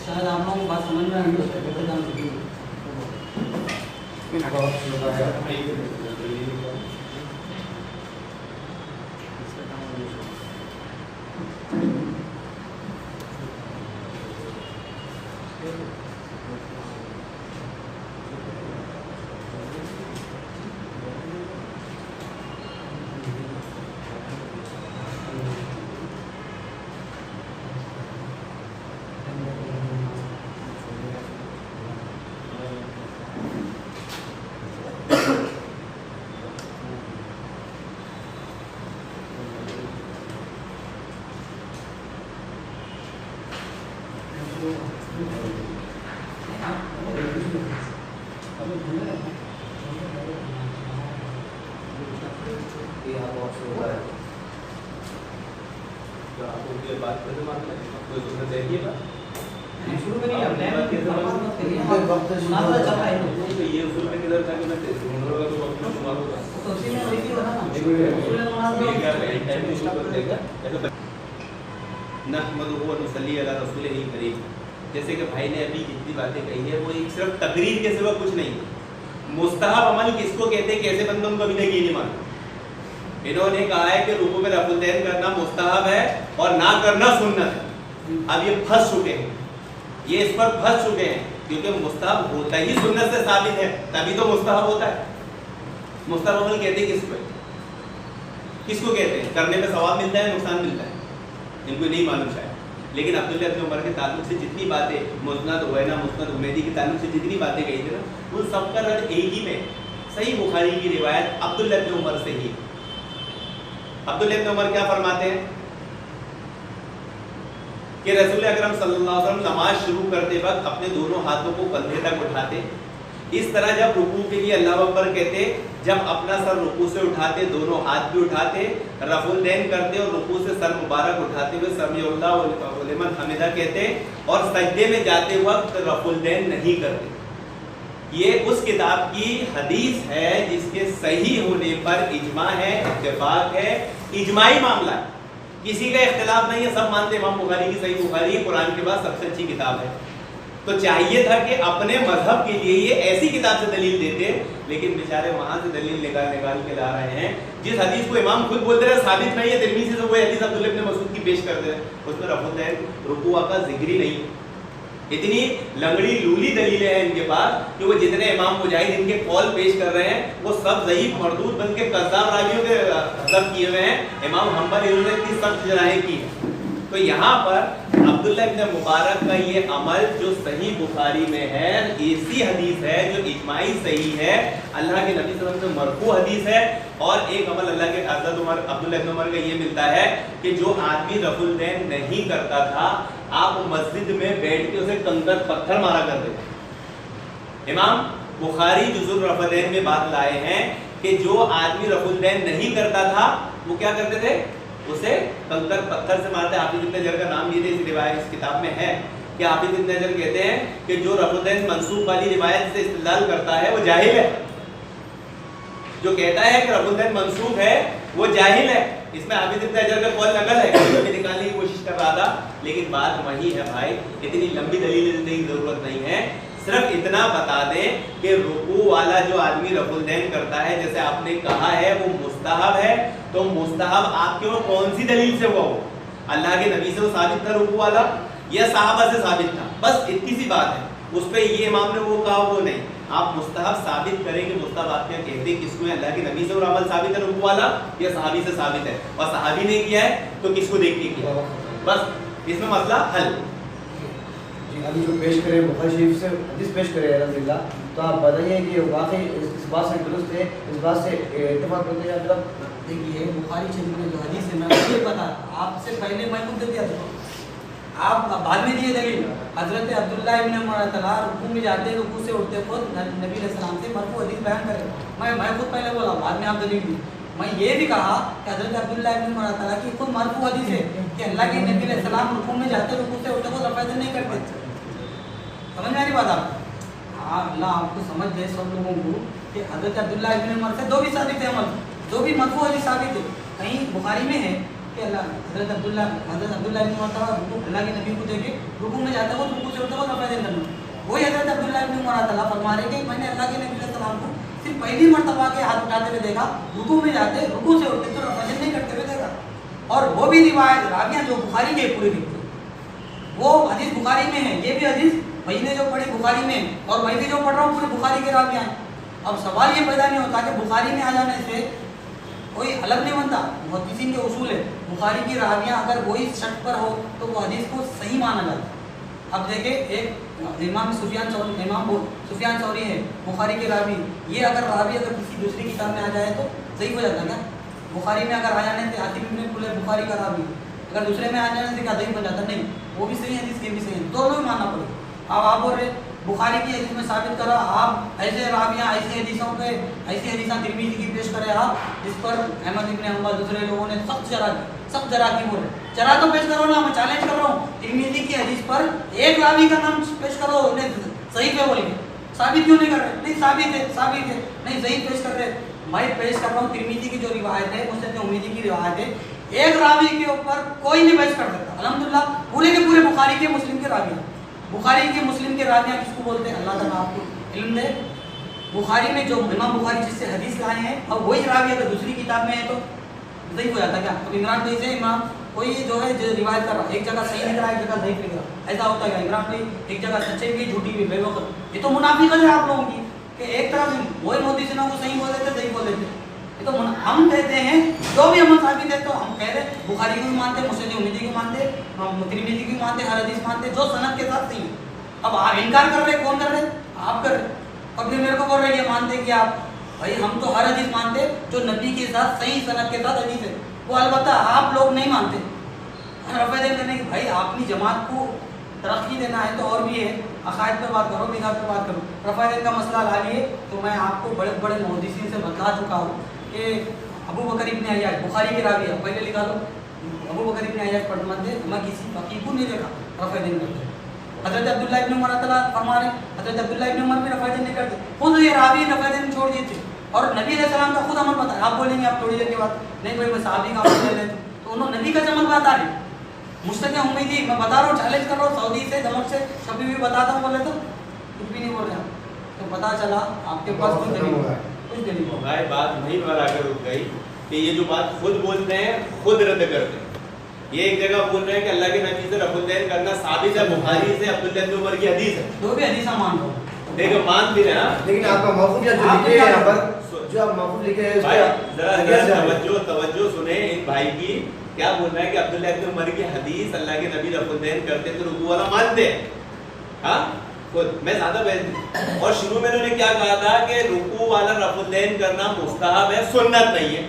शायद आप लोगों को बात समझ में आई हो। शुरू करिए आप वक्त चल रहा है ये उसूल में किधर था कि मैं तो उसी में वही हो रहा ना नहमदुहु व नुसल्ली अला रसूलिहिल करीम। जैसे कि भाई ने अभी जितनी बातें कही है वो एक सिर्फ तकरीर के सिवा कुछ नहीं। मुस्तहब अमल किसको कहते हैं, कैसे बंदों को अभी तक ये नहीं मालूम। इन्होंने कहा है कि रुकू में रफुल दैन करना मुस्तहब है और ना करना सुन्नत है। अब ये फंस चुके हैं, ये इस पर फंस चुके हैं, क्योंकि मुस्तहब होता ही सुन्नत से साबित है, तभी तो मुस्तहब होता है। मुस्तहब अमल कहते हैं किसको कहते हैं? करने में सवाब मिलता है, नुकसान मिलता है, इनको नहीं मालूम शायद। लेकिन अब्दुल्लाह इब्न उमर के ताल्लुक से जितनी बातें मुस्नद हुवैना, मुस्नद हुमैदी के ताल्लुक से जितनी बातें कही थी ना, उन सब का रद्द एक ही में सही बुखारी की रिवायत अब्दुल्लाह इब्न उमर से ही। अब्दुल्लाह इब्न उमर क्या फरमाते हैं कि रसूल अकरम सल्लल्लाहु अलैहि वसल्लम नमाज शुरू करते वक्त अपने दोनों हाथों को कंधे तक उठाते, इस तरह जब रुकू के लिए अल्लाह अकबर कहते, जब अपना सर रुकू से उठाते दोनों हाथ भी उठाते, रफुल दैन करते और रुकू से सर मुबारक उठाते हुए समीउल्लाह व लिमन हमिदा कहते, और सजदे में जाते वक्त रफुल दैन नहीं करते। ये उस किताब की हदीस है जिसके सही होने पर इजमा है, इत्तेफाक है, इजमाई मामला है, किसी का इख्तिलाफ नहीं है, सब मानते इमाम बुखारी की सही बुखारी कुरान के बाद सबसे अच्छी किताब है। तो चाहिए था कि अपने मजहब के लिए ये ऐसी किताब से दलील देते, लेकिन बेचारे वहां से दलील निकाल के ला रहे हैं जिस हदीस को इमाम खुद बोलते रहे साबित नहीं है। तिरमिज़ी से वो हदीस अब्दुल्लाह इब्न मसूद की पेश करते हैं, उसमें रफुल दैन रुकू का जिक्र ही नहीं। इतनी लंगड़ी लूली दलीलें हैं इनके पास कि वो जितने इमाम मुजाहिद इनके कौल पेश कर रहे हैं वो सब ज़ईफ मरदूद बन के कज़्ज़ाब रावियों के हज़फ किए हुए हैं। इमाम हम्बल इन्होंने इतनी सख्त जराएं की है। तो यहाँ पर अब्दुल्लाह इब्न मुबारक का ये अमल जो सही बुखारी में है, ऐसी हदीस है जो इजमाई सही है, अल्लाह के नबी सल्लल्लाहु अलैहि वसल्लम से मरफू हदीस है। और एक अमल अल्लाह के हज़रत उमर अब्दुल्लाह इब्न उमर का ये मिलता है कि जो आदमी रफुल दैन नहीं करता था, आप मस्जिद में बैठ के उसे कंकर पत्थर मारा करते थे। इमाम बुखारी जुज़ुल रफुल दैन में बात लाए हैं कि जो आदमी रफुल दैन नहीं करता था वो क्या करते थे, उसे कंकर पत्थर से मारते। हाफिज इब्न हजर का नाम लिए इस रिवायत इस किताब में है कि हाफिज इब्न हजर कहते हैं कि जो रफुल दैन मंसूब वाली रिवायत से इस्तेदलाल करता है वो जाहिल है। जो कहता है कि रफुल दैन मंसूब है वो जाहिल है। इसमें हाफिज इब्न हजर का कौल नकल है, मैं निकालने की कोशिश कर रहा था, लेकिन बात वही है भाई, इतनी लंबी दलील देने की जरूरत नहीं है। सिर्फ इतना बता दें कि रुकू वाला जो आदमी रफुल दैन करता है, जैसे आपने कहा है वो मुस्तहब है, तो मुस्तहब आपके वो कौन सी दलील से हुआ? वो अल्लाह के नबी से वो साबित था रुकू वाला या सहाबा से साबित था? बस इतनी सी बात है। उस पर ये इमाम ने वो कहा वो नहीं, आप मुस्तहब साबित करें कि मुस्तहब आप क्या कहते हैं, किसको है? अल्लाह के नबी से और अमल साबित है रुकू वाला या सहाबी से साबित है? और सहाबी ने किया है तो किसको देख के किया? बस इसमें मसला हल। अभी जो पेश करें बुखारी शरीफ से हदीस पेश करें अलहमदिल्ला, तो आप बताइए कि वाकई इस बात से दुरुस्त है, इस बात से इत्तेफाक करते हैं? मतलब देखिए बुखारी शरीफ में जो हदीस है मैं ये बता, आपसे पहले मैं खुद दे दिया था, आप बाद में दिए दलील। हजरत अब्दुल्लाह इब्न उमर तआला रुकू में जाते, रुकू से उठते खुद नबी अलैहि सलाम से मरफू हदीस बयान करें। मैं खुद पहले बोला, बाद में आप दलील दी। मैं ये भी कहा कि हजरत अब्दुल्लाह इब्न उमर तआला की खुद मरफू हदीस है कि अल्लाह के नबी अलैहि सलाम रुकू में जाते, रुकू से उठते खुद रफ़ा नहीं करते। समझ में आ रही बात आप? हाँ, अल्लाह आपको समझ दे सब लोगों को कि हजरत अब्दुल्लाह इब्न उमर से दो भी साबित है अमल, दो भी मरफू हदीस साबित है। कहीं बुखारी में है कि हजरत अब्दुल्लाह इब्न उमर तआला अल्लाह के नबी को देखे रुकू में जाता है, रुकू से उठता है रफ़ा नहीं करना। वही हजरत अब्दुल्लाह इब्न उमर तआला फरमा रहे कि मैंने अल्लाह के नबी अलैहि सलाम को सिर्फ पहली मरतबा के हाथ उठाते हुए देखा, रुकू में जाते, रुकू से उठते तो रफ़ा नहीं करते हुए देखा। और वो भी रिवायत रावियाँ जो बुखारी के पूरी लिखते, वो हदीस बुखारी में है, ये भी हदीस वही ने जो पढ़ी बुखारी में, और मैं भी जो पढ़ रहा हूँ पूरे बुखारी के रावियाँ हैं। अब सवाल ये पैदा नहीं होता कि बुखारी में आ जाने से कोई अलग नहीं बनता, मुहद्दिसीन के उसूल है, बुखारी की रावियाँ अगर वही शर्त पर हो तो वो हदीस को सही माना जाता है। अब देखिए एक इमाम सुफियान सौरी है बुखारी के रावी, ये अगर रावी अगर किसी दूसरी किताब में आ जाए तो सही हो जाता है क्या? बुखारी में अगर आ जाने से आतिफ इब्न कुलैब बुखारी का रावी अगर दूसरे में आ जाने से क्या सही बन जाता? नहीं, वो भी सही हदीस, ये भी सही है, दोनों ही मानना पड़ेगा। अब आप बोल रहे बुखारी की हदीस में साबित करा, आप ऐसे रावियाँ ऐसी हदीसों पे ऐसी हदीसा तिरमिज़ी की पेश करें आप, जिस पर अहमद इब्न हंबल दूसरे लोगों ने सब जरा की बोले, जरा तो पेश करो ना, मैं चैलेंज कर रहा हूँ। तिरमिज़ी की हदीस पर एक रावी का नाम पेश करो, उन्हें सही पे बोल के साबित क्यों नहीं कर रहे? नहीं साबित है, नहीं सही पेश कर रहे। मैं पेश कर रहा हूँ तिरमिज़ी की जो रिवायत है, मुस्लिम उम्मीदी की रिवायत है, एक रावी के ऊपर कोई नहीं बहस कर सकता। अल्हम्दुलिल्लाह पूरे के पूरे बुखारी के मुस्लिम के रावियाँ, बुखारी के मुस्लिम के रावियाँ किसको बोलते हैं? अल्लाह ताला आपको इल्म दे। बुखारी में जो इमाम बुखारी जिससे हदीस लाए हैं और वही रावी अगर दूसरी किताब में है तो सही हो जाता क्या? तो इमरान भाई से इमाम कोई जो है जो रिवायत कर रहा है, एक जगह सही लिख रहा है, एक जगह सही लिख रहा है, ऐसा होता है? इमरान भाई एक जगह सच्चे भी झूठी भी बेवकूफ़, ये तो मुनाफिकत है आप लोगों की कि एक तरफ वही मोदी सिन्हा को सही बोल देते, सही बोल देते। ये तो हम कहते हैं जो भी हम साबित है, तो हम कह रहे बुखारी को भी मानते, मुस्लिम उम्मीदी को मानते, हम तिरमिज़ी को मानते, हर हदीस मानते जो सनद के साथ सही है। अब आप इनकार कर रहे, कौन कर रहे? आप कर रहे। और फिर मेरे को बोल रहे ये मानते कि आप, भाई हम तो हर हदीस मानते जो नबी के साथ सही सनद के साथ हदीस है, वो अलबत्ता आप लोग नहीं मानते। रफ़ा करने की भाई अपनी जमात को तरक्की देना है तो और भी है, अकायद पे बात करो, बिदात पे बात करो। रफ़ा का मसला ला लिए तो मैं आपको बड़े बड़े मुहद्दिसीन से बता चुका हूँ कि अबू बकर इब्न अय्याश बुखारी के रावी है, पहले लिखा लो अबू बकर इब्न अय्याश पढ़ मत दे, मैं किसी फ़कीह को नहीं देखा रफ़ा करते। हज़रत अब्दुल्लाह इब्न उमर अल्लाह फरमा रहे, हज़रत अब्दुल्लाह इब्न उमर भी रफ़ा नहीं करते, खुद ये रावी रफ़ा छोड़ दिए थे और नबी अलैहि सलाम का खुद अमल बता। आप बोलेंगे आप थोड़ी देर के बाद नहीं भाई मैं सहाबी का अमल ले लेते, तो उन्होंने नबी का अमल बता रहे। मुझसे क्या उम्मीद थी? मैं बता रहा हूँ, चैलेंज कर रहा हूँ, सऊदी से दमक से कभी भी बताता हूँ, बोले तो कुछ भी नहीं बोल रहे। तो पता चला आपके पास कुछ दलील हो। भाई बात वहीं पर आकर रुक गई कि ये जो बात खुद बोलते हैं खुद रद्द करते हैं। ये एक जगह बोल रहे हैं कि अल्लाह के नबी से रफ़ुल करना साबित है, बुखारी से अब्दुल्लाह इब्न उमर की हदीस है, जो भी हदीस मान लो, देखो मान भी रहे। लेकिन आपका मौक़िफ़ जो लिखे है यहाँ पर, जो आप मौक़िफ़ लिखे है भाई जरा तवज्जो सुने इन भाई की। क्या बोल रहा है कि अब्दुल्लाह इब्न उमर की हदीस अल्लाह के नबी रफ़ुल करते तो रुकू वाला मानते हैं। हाँ खुद मैं ज़्यादा बहस, और शुरू में उन्होंने क्या कहा था कि रुकू वाला रफ़ुल करना मुस्तहब है, सुन्नत नहीं है।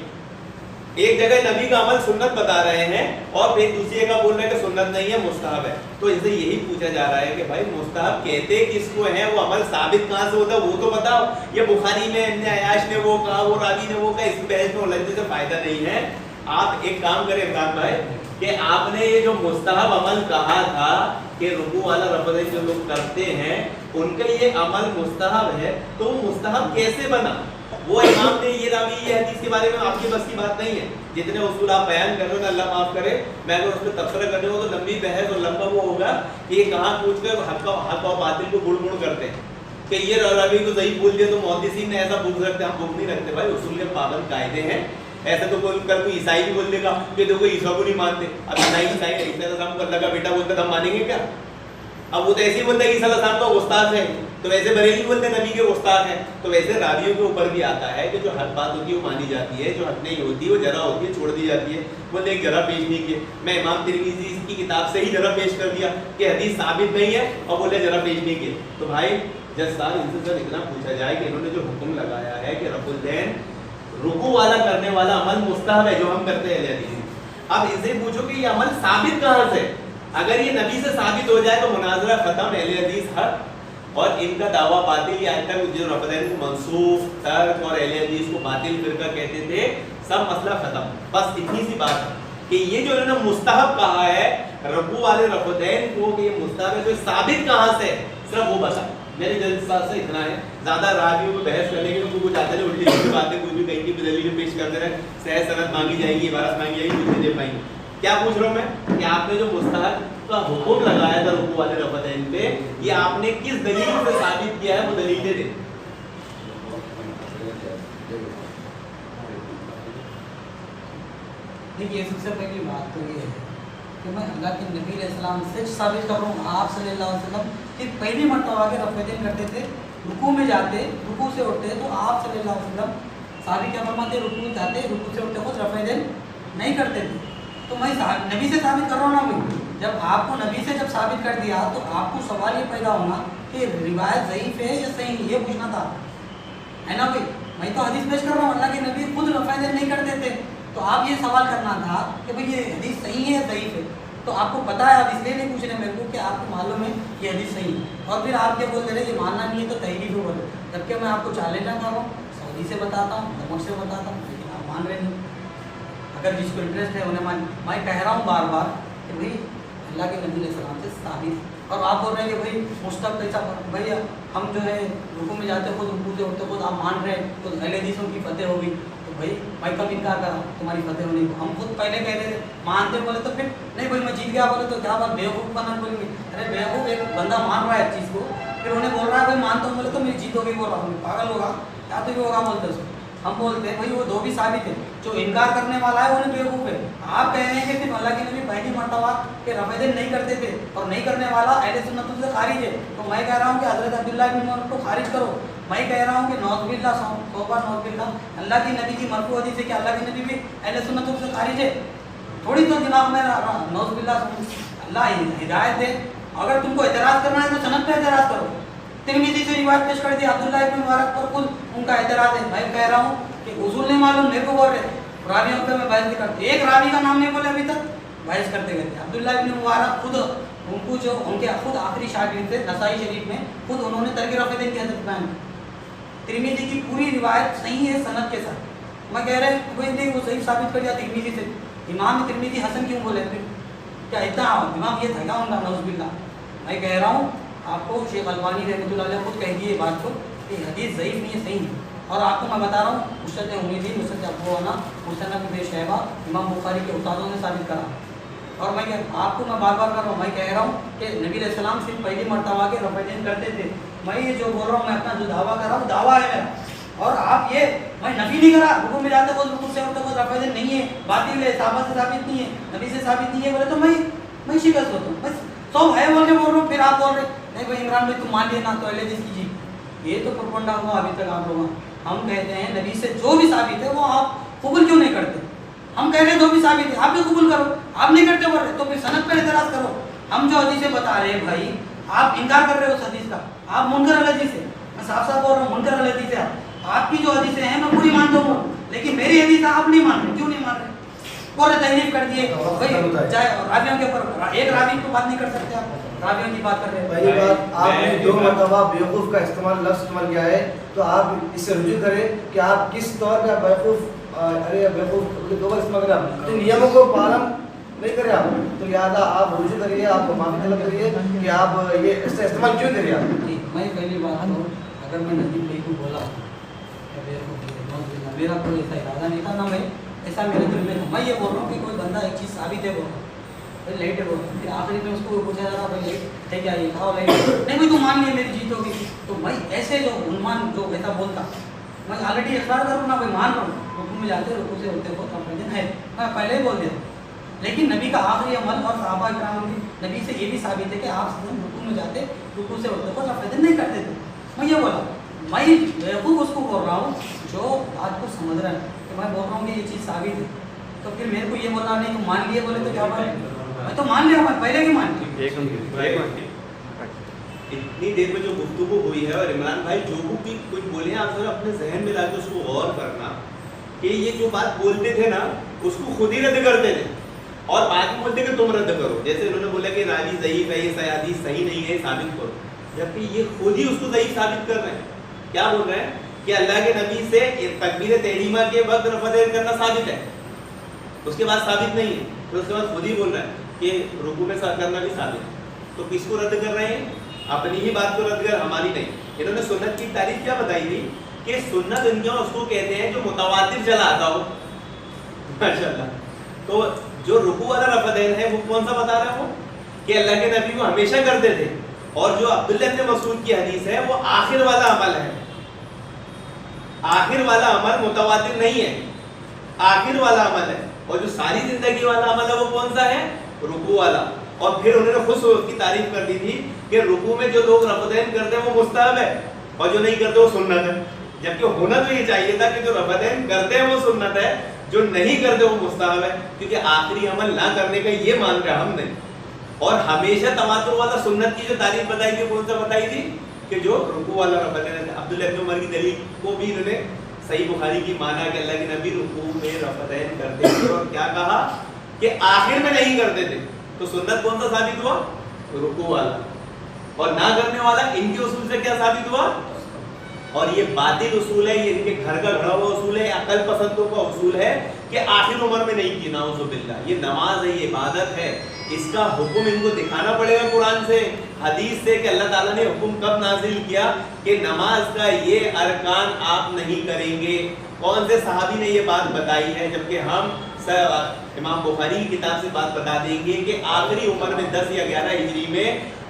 एक जगह नबी का अमल सुन्नत बता रहे हैं और फिर दूसरी जगह बोल रहे हैं कि सुन्नत नहीं है, मुस्तहब है। तो इसे यही पूछा जा रहा है कि भाई मुस्तहब कहते किसको है, वो अमल साबित कहाँ से होता है वो तो बताओ। ये बुखारी में इब्न अय्याश ने वो कहा, वो रावी ने वो कहा, इस बहस में उलझने से फायदा नहीं है। आप एक काम करें इमरान भाई कि आपने ये जो मुस्तहब अमल कहा था कि रुकू वाला रफ़ुल जो लोग करते हैं उनका ये अमल मुस्तहब है, तो वो मुस्तहब कैसे बना? वो इमाम ने ये रावी ये हदीस के बारे में आपकी बस की बात नहीं है। जितने उसूल आप बयान कर रहे हो ना, अल्लाह माफ करे, मैं अगर उस पर तबसरा करने हो तो लंबी बहस और लंबा वो होगा कि ये कहाँ पूछ कर हक और बातिल को गुड़ गुड़ करते हैं कि ये रावी को सही बोल दिया तो मुहद्दिसीन ने ऐसा बुक रखते, हम बुक नहीं रखते भाई, उसूल के पाबंद कायदे हैं। ऐसा तो कोई ईसाई भी बोल देगा कि देखो ईसा को नहीं मानते, अब ईसाई अल्लाह का बेटा बोलता हम मानेंगे क्या? अब वो तो ऐसे ही बोलता है कि ईसा अलैहिस्सलाम का उस्ताद है, तो वैसे बरेली बोलते हैं नबी के उस्ताद हैं। तो वैसे रावियों के ऊपर भी आता है कि जो हक बात होती है वो मानी जाती है, जो हक नहीं होती वो जरा होती है छोड़ दी जाती है। बोलते एक जरा पेश नहीं किए, मैं इमाम तिरमिज़ी की किताब से ही जरा पेश कर दिया कि हदीस साबित नहीं है और बोले जरा पेश नहीं किए। तो भाई जज साहब इनसे सर इतना पूछा जाए कि इन्होंने जो हुक्म लगाया है कि रफ़ुल रुकू वाला करने वाला अमल मुस्तहब है जो हम करते हैं हदीस, अब इनसे पूछो कि ये अमल साबित कहाँ से? अगर ये नबी से साबित हो जाए तो मुनाजरा खत्म, अहले हदीस हक और इनका दावा बातिल। या आज तक जो रफ़ुल को मंसूख तर्क और अहले हदीस को बातिल फिरका कहते थे, सब मसला खत्म। बस इतनी सी बात है कि ये जो इन्होंने मुस्तहब कहा है रुकू वाले रफ़ुल को कि ये मुस्तहब है, तो साबित कहाँ से, सिर्फ वो बता। मेरे जज साहब से इतना है, ज़्यादा रावियों को बहस करने के उनको कुछ आते नहीं, उल्टी उल्टी बातें कुछ भी कहीं की दलील पेश करते रहे, सह सनद मांगी जाएगी, इबारत मांगी जाएगी, कुछ नहीं दे पाएंगे। क्या पूछ रहा हूँ मैं कि आपने जो मुस्तहब का हुक्म लगाया था रुकू वाले रफ़ुल पे, ये आपने किस दलील से साबित किया है, वो दलील दे दे। देखिए सबसे पहली बात तो ये है कि मैं अल्लाह के नबी अलैहिस्सलाम से साबित कर रहा हूँ, आप सल्लल्लाहु अलैहि वसल्लम कि पहली मरतबा के रफ़ुल करते थे, रुकू में जाते, रुकू से उठते तो आप सल्लल्लाहु अलैहि वसल्लम साबित क्या फरमाते, रुकू जाते, रुकू से उठते खुद रफ़ुल नहीं करते थे। तो मैं नबी से साबित कर रहा हूँ ना भाई, जब आपको नबी से जब साबित कर दिया तो आपको सवाल ये पैदा होना कि रिवायत ज़ईफ़ है या सही, ये पूछना था, है ना भाई? मैं तो हदीस पेश कर रहा हूँ, अल्लाह के नबी खुद रफ़ुल नहीं करते थे, तो आप ये सवाल करना था कि भाई ये हदीस सही है ज़ईफ़ है, तो आपको पता है, आप इसलिए नहीं पूछ रहे मेरे को कि आपको मालूम है ये हदीस सही है, और फिर आप क्या बोलते रहे ये मानना नहीं है तो तहरीफ हो रहे, जबकि मैं आपको चैलेंज ना कर रहा हूँ, सऊदी से बताता हूँ, दमक से बताता हूँ, लेकिन आप मान रहे नहीं। अगर जिसको इंटरेस्ट है उन्हें मान, मैं कह रहा हूँ बार बार कि भाई अल्लाह के नबी अलैहिस्सलाम से साबित, और आप बोल रहे हैं कि भाई मुस्तहब कैसा, भैया हम जो है रुकू में जाते खुद रुकू से उठते खुद आप मान रहे हैं तो अहले हदीसों की फतेह होगी, तो भाई मैं कब इनकार करा तुम्हारी फतेह होने को? हम खुद पहले कह रहे थे मानते बोले तो फिर नहीं भाई मैं जीत गया बोले तो क्या बात बेवकूफ़ बनना बोलेंगे? अरे बेवकूफ़ एक बंदा मान रहा है चीज़ को, फिर उन्हें बोल रहा है भाई मानता हूँ बोले तो मेरी जीत होगी बोल रहा हूँ, पागल होगा क्या? तो भी होगा बोलते उसको। हम बोलते हैं भाई वो दो भी साबित है, जो इनकार करने वाला है वो नहीं बेवकूफ़ है। आप कह रहे हैं कि सिर्फ अल्लाह के नबी पहली मरतबा के रफ़ेदीन नहीं करते थे और नहीं करने वाला अहले सुन्नत से खारिज है, तो मैं कह रहा हूँ कि हज़रत अब्दुल्लाह बिन उमर को खारिज करो। मैं कह रहा हूँ कि नौज़बिल्ला तौबा नौज़बिल्ला अल्लाह की नबी की मरफ़ू हदीस है कि अल्लाह के नबी भी अहले सुन्नत से खारिज है। थोड़ी तो दिमाग में नौज़बिल्ला अल्लाह हिदायत दे। अगर तुमको एतराज़ करना है तो सनद पे एतराज़ करो। तिरमिज़ी से रिवायत पेश कर दी अब्दुल्लाह इब्न मुबारक पर खुद उनका एतराज़ है। मैं कह रहा हूँ कि उसूल नहीं मालूम, मेरे को बोल रहे रावियों पे मैं बहस नहीं करते, एक रावी का नाम नहीं बोले अभी तक बहस करते गए। अब्दुल्लाह इब्न मुबारक खुद उनको जो उनके खुद आखिरी शागिर्द थे नसाई शरीफ में, खुद उन्होंने तर्क रफ़ेदीन की हदीस बयान की। तिरमिज़ी की पूरी रिवायत सही है सनद के साथ। मैं कह रहे कोई नहीं वो सही साबित कर दिया तिरमिज़ी से, इमाम तिरमिज़ी हसन क्यों बोले? फिर क्या इतना दिमाग ये था क्या उनका? नौज़बिल्ला। मैं कह रहा हूँ आपको शेख अलबानी रहमतुल्लाह अलैह खुद कह दिए बात को कि हदीस ज़ईफ़ नहीं है, सही है। और आपको मैं बता रहा हूँ मुस्नद उम्मीदीन, मुस्नद अबू हनीफा, मुस्नद इब्न शैबा इमाम बुखारी के उस्तादों ने साबित करा। और मैं आपको मैं बार बार कर रहा हूँ, मैं कह रहा हूँ कि नबी अलैहिस्सलाम सिर्फ पहली मरतबा के रफ़ेदीन करते थे। मैं ये जो बोल रहा हूँ मैं अपना जो दावा कर रहा हूँ दावा है मेरा, और आप ये मैं नबी नहीं करा रुकू में जाते वो रुकू से उठते वो रफ़ेदीन नहीं है, बातिल है, साहबा से साबित नहीं है, नबी से साबित नहीं है बोले तो मैं शिकस्त होता हूँ। बस सब है बोल के बोल रहा हूँ, फिर आप बोल रहे नहीं भाई इमरान भाई तुम मान लिए ना तो अहले हदीस कीजिए। ये तो प्रोपगंडा हुआ अभी तक आप लोगों। हम कहते हैं नबी से जो भी साबित है वो आप कबूल क्यों नहीं करते? हम कह रहे हैं जो भी साबित है आप भी कबूल करो, आप नहीं करते बोल रहे तो फिर सनद पर एतराज़ करो। हम जो हदीसें बता रहे हैं भाई आप इनकार कर रहे हो उस हदीस का, आप मुनकर अल हदीस है, मैं साफ साफ बोल रहा हूँ मुनकर अल हदीस है। आपकी जो हदीसें हैं मैं पूरी मानता हूँ, लेकिन मेरी हदीस आप नहीं मान रहे, क्यों नहीं मान रहे? पूरे तहरीफ कर दिए भाई, चाहे रावियों के ऊपर एक रावी को बात नहीं कर सकते आप, रावियों की बात कर रहे हैं। पहली बात आपने दो मरतबा बेवकूफ़ का लफ्ज़ इस्तेमाल किया है, तो आप इससे रुजू करें कि आप किस तौर पर बेवकूफ़ अरे बेवकूफ़ दो बार इस्तेमाल करें, तो नियमों को पालन नहीं करें आप, तो लिहाजा आप रुजू करिए, आप माफ़ी तलब करिए कि आप ये इससे इस्तेमाल क्यों करिए आप। जी मैं पहली बात तो अगर मैं नदीम भाई को बोला मेरा कोई ऐसा इरादा नहीं था ना, मैं ऐसा मेरे दिल में था। मैं ये बोल रहा हूँ कि कोई बंदा एक चीज़ साबित है बोल रहा भाई लेट है बोल रहा, फिर आखिरी में उसको पूछा जा रहा भाई लेट है क्या, ये खाओ लेट नहीं भाई तू मान लिया मेरी जीत होगी। तो मैं ऐसे जो उन्मान जो ऐसा बोलता मैं ऑलरेडी इकरार करूँ ना भाई मान रहा हूँ, रुकू में जाते रुकू से होते बहुत कंपेरिजन है, मैं पहले ही बोल दिया। लेकिन नबी का आखिरी अमल और सहाबा इकराम की नबी से ये भी साबित है कि आप रुकू में जाते रुकू से होते बहुत रफ़ेदीन नहीं करते थे। मैं ये बोला, मैं बेवकूफ़ उसको बोल रहा हूँ जो बात को समझ रहा है कि मैं बोल रहा हूँ कि ये चीज़ साबित है, तो फिर मेरे को ये बोलना नहीं तुम मान लिए बोले तो क्या बात है? मैं तो मान लिया, मैं पहले ही मान लिया। इतनी देर में जो गुफ्तगू हुई है और इमरान भाई जो भी कुछ बोले हैं आप जरा अपने जहन में लाके उसको गौर करना कि ये जो बात बोलते थे ना उसको खुद ही रद्द करते थे और बाद में बोलते कि तुम रद्द करो। जैसे उन्होंने बोला कि रावी ज़ईफ़ है, ये हदीस सही नहीं है, साबित करो, जबकि ये खुद ही उसको ज़ईफ़ साबित कर रहे हैं। क्या बोल रहे हैं कि अल्लाह के नबी से तकबीर तहरीमा के वक्त रफ़ा करना साबित है, उसके बाद साबित नहीं है, फिर उसके बाद खुद ही बोल रहा है कि रुकू में करना भी साबित है। तो किसको रद्द कर रहे हैं? अपनी ही बात को रद्द कर, हमारी नहीं। इन्होंने सुन्नत की तारीफ क्या बताई थी कि सुन्नत दुनिया उसको कहते हैं जो मुतवातिर चला आता हो, माशाल्लाह। तो जो रुकू वाला रफ़ादैन है वो कौन सा बता रहा है? वो कि अल्लाह के नबी को हमेशा करते थे, और जो अब्दुल्लाह इब्न मसूद की हदीस है वो आखिर वाला अमल है। आखिर वाला अमल मुतवातिर नहीं है, आखिर वाला अमल है, और जो सारी जिंदगी वाला अमल है वो कौन सा है? रुकू वाला। और फिर उन्होंने खुद उसकी तारीफ कर दी थी कि रुकू में जो लोग रफ़ादैन करते हैं वो मुस्तहब है और जो नहीं करते वो सुन्नत है, जबकि होना तो ये चाहिए था कि जो रफ़ादैन करते हैं वो सुन्नत है, जो नहीं करते वो मुस्तहब है, क्योंकि आखिरी अमल ना करने का ये मान रहे हम नहीं। और हमेशा तवातुर वाला सुन्नत की जो तारीफ बताई थी कौन सा बताई थी कि जो रुकू वाला रफ़ादैन है। अब्दुल्लाह इब्न उमर की दलील को भी इन्होंने सही बुखारी की माना कि अल्लाह के नबी रुकू में रफ़ादैन करते थे, और क्या कहा कि आखिर में नहीं करते थे। तो सुन्नत कौन सा साबित हुआ? रुकू वाला। और ना करने वाला इनके उसूल से क्या साबित हुआ? और ये बातिल उसूल है, ये इनके घर का घड़ा हुआ उसूल है, अकल पसंदों का उसूल है कि आखिर उम्र में नहीं की, नाउज़ुबिल्लाह। ये नमाज है, ये इबादत है, इसका हुक्म इनको दिखाना पड़ेगा कुरान से, हदीस से कि अल्लाह ताला ने हुक्म कब नाजिल किया कि नमाज का ये अरकान आप नहीं करेंगे, کون سے صحابی نے یہ بات بتائی ہے؟ جبکہ ہم امام بخاری کی کتاب سے بات بتا دیں گے کہ آخری عمر میں 10 یا 11 ہجری میں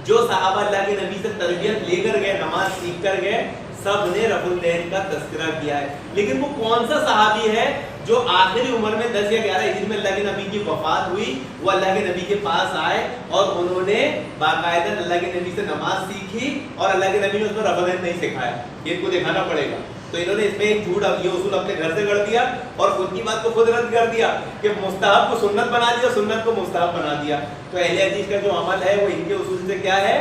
جو صحابہ اللہ کے نبی سے تربیت لے کر گئے، نماز سیکھ کر گئے، سب نے رفع الدین کا تذکرہ کیا ہے. لیکن وہ کون سا صحابی ہے جو آخری عمر میں 10 یا 11 ہجری میں اللہ کے نبی کی وفات ہوئی، وہ اللہ کے نبی کے پاس آئے اور انہوں نے باقاعدہ اللہ کے نبی سے نماز سیکھی اور اللہ کے نبی نے اس میں رفع الدین نہیں سکھایا؟ یہ ان کو دکھانا پڑے گا. تو انہوں نے اس میں ایک جھوٹ یہ اصول اپنے گھر سے کر دیا اور خود کی بات کو خود رد کر دیا کہ مستحب کو سنت بنا دیا، سنت کو مستحب بنا دیا. تو اہل حدیث کا جو عمل ہے وہ ان کے اصول سے کیا ہے؟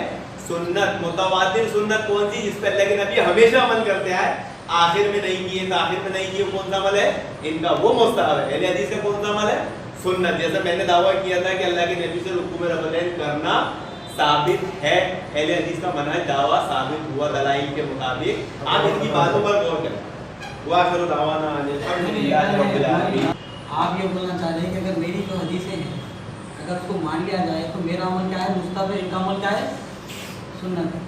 سنت. متواتر سنت کون سی؟ جس پہ اللہ کے نبی ہمیشہ عمل کرتے ہیں، آخر میں نہیں کیے، تاخیر میں نہیں کیے. کون سا عمل ہے ان کا؟ وہ مستحب ہے. اہل حدیث کا کون سا عمل ہے؟ سنت. جیسا میں نے دعویٰ کیا تھا کہ اللہ کے نبی سے رکوع میں رفع الدین کرنا ثابت ہے، اہل حدیث کا منہج دعویٰ ثابت ہوا دلائل کے مطابق. آپ ان کی باتوں پر غور کریں. وآخر دعوانا ان الحمدللہ رب العالمین. آپ یہ بولنا چاہ رہے ہیں کہ اگر میری جو حدیثیں ہیں اگر اس کو مان لیا جائے تو میرا عمل کیا ہے؟ مستحب ہے. ان کا عمل کیا ہے؟ سنت ہے.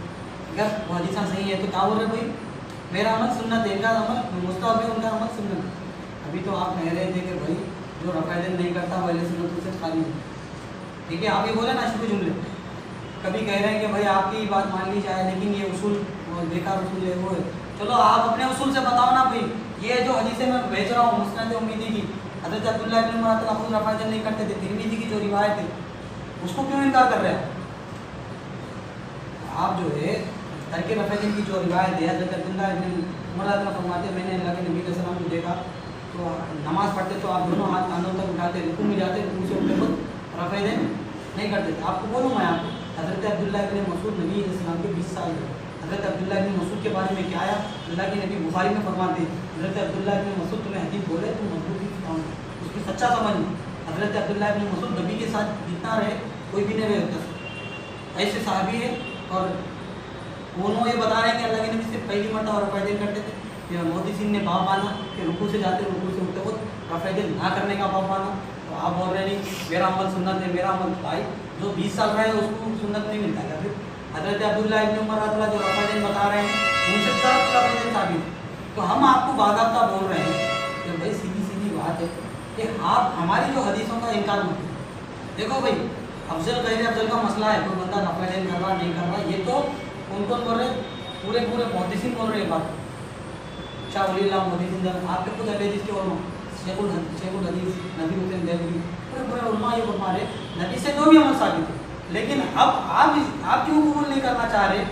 اگر وہ حدیثیں صحیح ہے تو کیا بول رہے بھائی؟ میرا عمل سنت ہے، ان کا عمل مستحب ہے، ان کا عمل سنت ہے. ابھی تو آپ کہہ رہے تھے کہ بھائی جو رفع الدین نہیں کرتا وہ اہل سنت سے خالی ہے. ٹھیک ہے، آپ یہ بولے نا شروع جملے کبھی کہہ رہے ہیں کہ بھائی آپ کی بات مان لی جائے لیکن یہ اصول بیکار اصول ہے، وہ ہے. چلو آپ اپنے اصول سے بتاؤ نا بھائی. یہ جو حدیثیں میں بھیج رہا ہوں مسند امیدی کی، حضرت عبداللہ بن عمر خود رفع الدین نہیں کرتے تھے، ترمذی کی جو روایت ہے اس کو کیوں انکار کر رہے ہیں آپ؟ جو ہے ترک رفع الدین کی جو روایت ہے، حضرت عبداللہ بن عمر فرماتے میں نے اللہ کے نبی علیہ السلام کو دیکھا تو نماز پڑھتے تو آپ دونوں ہاتھ کاندھوں تک اٹھاتے، رکوع میں جاتے، رکوع سے اٹھتے خود رفع الدین نہیں کرتے تھے. آپ کو بولوں میں آپ کو حضرت عبداللہ بن مسعود نبی علیہ السلام کے 20 سال ہوئے. حضرت عبداللہ بن مسعود کے بارے میں کیا آیا؟ اللہ کے نبی بخاری میں فرماتے ہیں حضرت عبداللہ بن مسعود تمہیں حدیث بولے تم مضبوط کی سکھاؤں گا، اس کی سچا سمجھ. حضرت عبداللہ بن مسعود نبی کے ساتھ جتنا رہے کوئی بھی نہیں رہے ہوتا، ایسے صحابی ہے. اور انہوں یہ بتا رہے ہیں کہ اللہ کے نبی سے پہلی مرتبہ رفع الدین کرتے تھے. مودی سنگھ نے باب مانا کہ رکوع سے جاتے رکوع سے اٹھتے خود رفع الدین نہ کرنے کا باب مانا. تو آپ بول رہے ہیں میرا عمل سنت ہے، میرا عمل بھائی جو 20 سال رہے اس کو سنت نہیں ملتا کیا؟ پھر حضرت عبداللہ ابن عمر جو رفع الدین بتا رہے ہیں ان سے رفع الدین ثابت ہے. تو ہم آپ کو باضابطہ بول رہے ہیں کہ بھائی سیدھی بات ہے کہ آپ ہماری جو حدیثوں کا انکار مت کریں. دیکھو بھائی افضل غیر افضل کا مسئلہ ہے، کوئی بندہ رفع الدین کر رہا نہیں کر رہا، یہ تو کون بول رہے؟ پورے محدثین بول رہے ہیں. بات شاہ ولی اللہ محدثین، آپ کے خود حدیث کے علماء شیخ الحدیث نبی حسین دہلوی پورے علماء یہ فرما رہے نبی سے جو بھی عمل ثابت ہے. لیکن اب آپ کیوں قبول نہیں کرنا چاہ رہے؟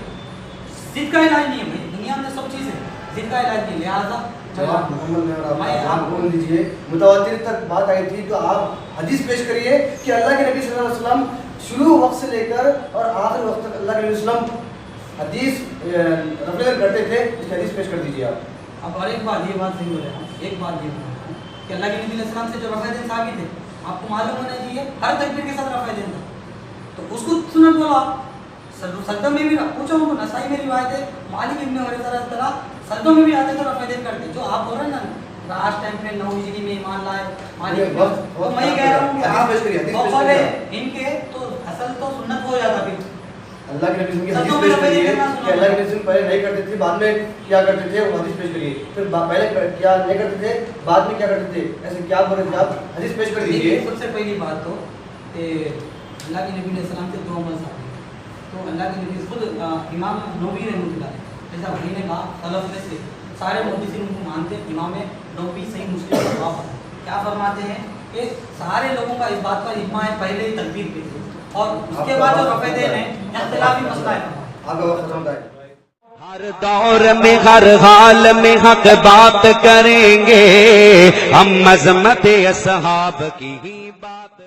ضد کا علاج نہیں ہے بھائی، دنیا میں سب چیز ہے، ضد کا علاج نہیں. لہٰذا آپ بول دیجیے متواتر تک بات آئی تھی تو آپ حدیث پیش کریے کہ اللہ کے نبی صلی اللہ علیہ وسلم شروع وقت سے لے کر اور آخر وقت تک اللہ کے نبی صلی اللہ علیہ وسلم حدیث رفع الدین کرتے تھے. اس کی حدیث پیش کر دیجیے آپ. اب اور ایک بات، یہ بات صحیح ہو رہا ہے، ایک بات یہ ہو رہا ہے کہ اللہ کے نبی علیہ السلام سے جو رفع الدین ثابت ہے آپ کو معلوم ہونا چاہیے ہر تکبیر کے ساتھ رفع الدین تھا. تو اس کو سنت بولو آپ. سجدوں میں بھی پوچھو ان کو، نسائی میں روایت ہے مالک ابن حویرث سجدوں میں بھی آتے تو رفع الدین کرتے. جو آپ بول رہے ہیں نا آج ٹائم میں 9 ہجری میں ایمان لائے مالک، تو میں یہ کہہ رہا ہوں کہ ان کے تو اصل تو سنت ہو جاتا. پھر اللہ کے نبی کی حدیث پیش کریے کہ اللہ کے نبی پہلے نہیں کرتے تھے بعد میں کیا کرتے تھے، وہ حدیث پیش کریے. پھر پہلے کیا نہیں کرتے تھے بعد میں کیا کرتے تھے، ایسے کیا بول رہے تھے آپ؟ حدیث پیش کر دیجیے. سب سے پہلی بات تو اللہ کے نبی علیہ السلام سے 2 عمل ثابت ہے. تو اللہ کے نبی خود امام نووی رحمۃ اللہ جیسا بھائی نے کہا سلف میں سے سارے محدثین ان کو مانتے. امام نووی صحیح مسلم کا جواب ہے، کیا فرماتے ہیں کہ سارے لوگوں کا اس بات پر اجماع ہے پہلے ہی تکبیر پہ اور اس کے بعد جو رفع الدین ہے اختلافی مسئلہ ہے. آپ کا وقت ختم ہے. ہر دور میں ہر حال میں حق بات کریں گے، ہم عظمت اصحاب کی ہی بات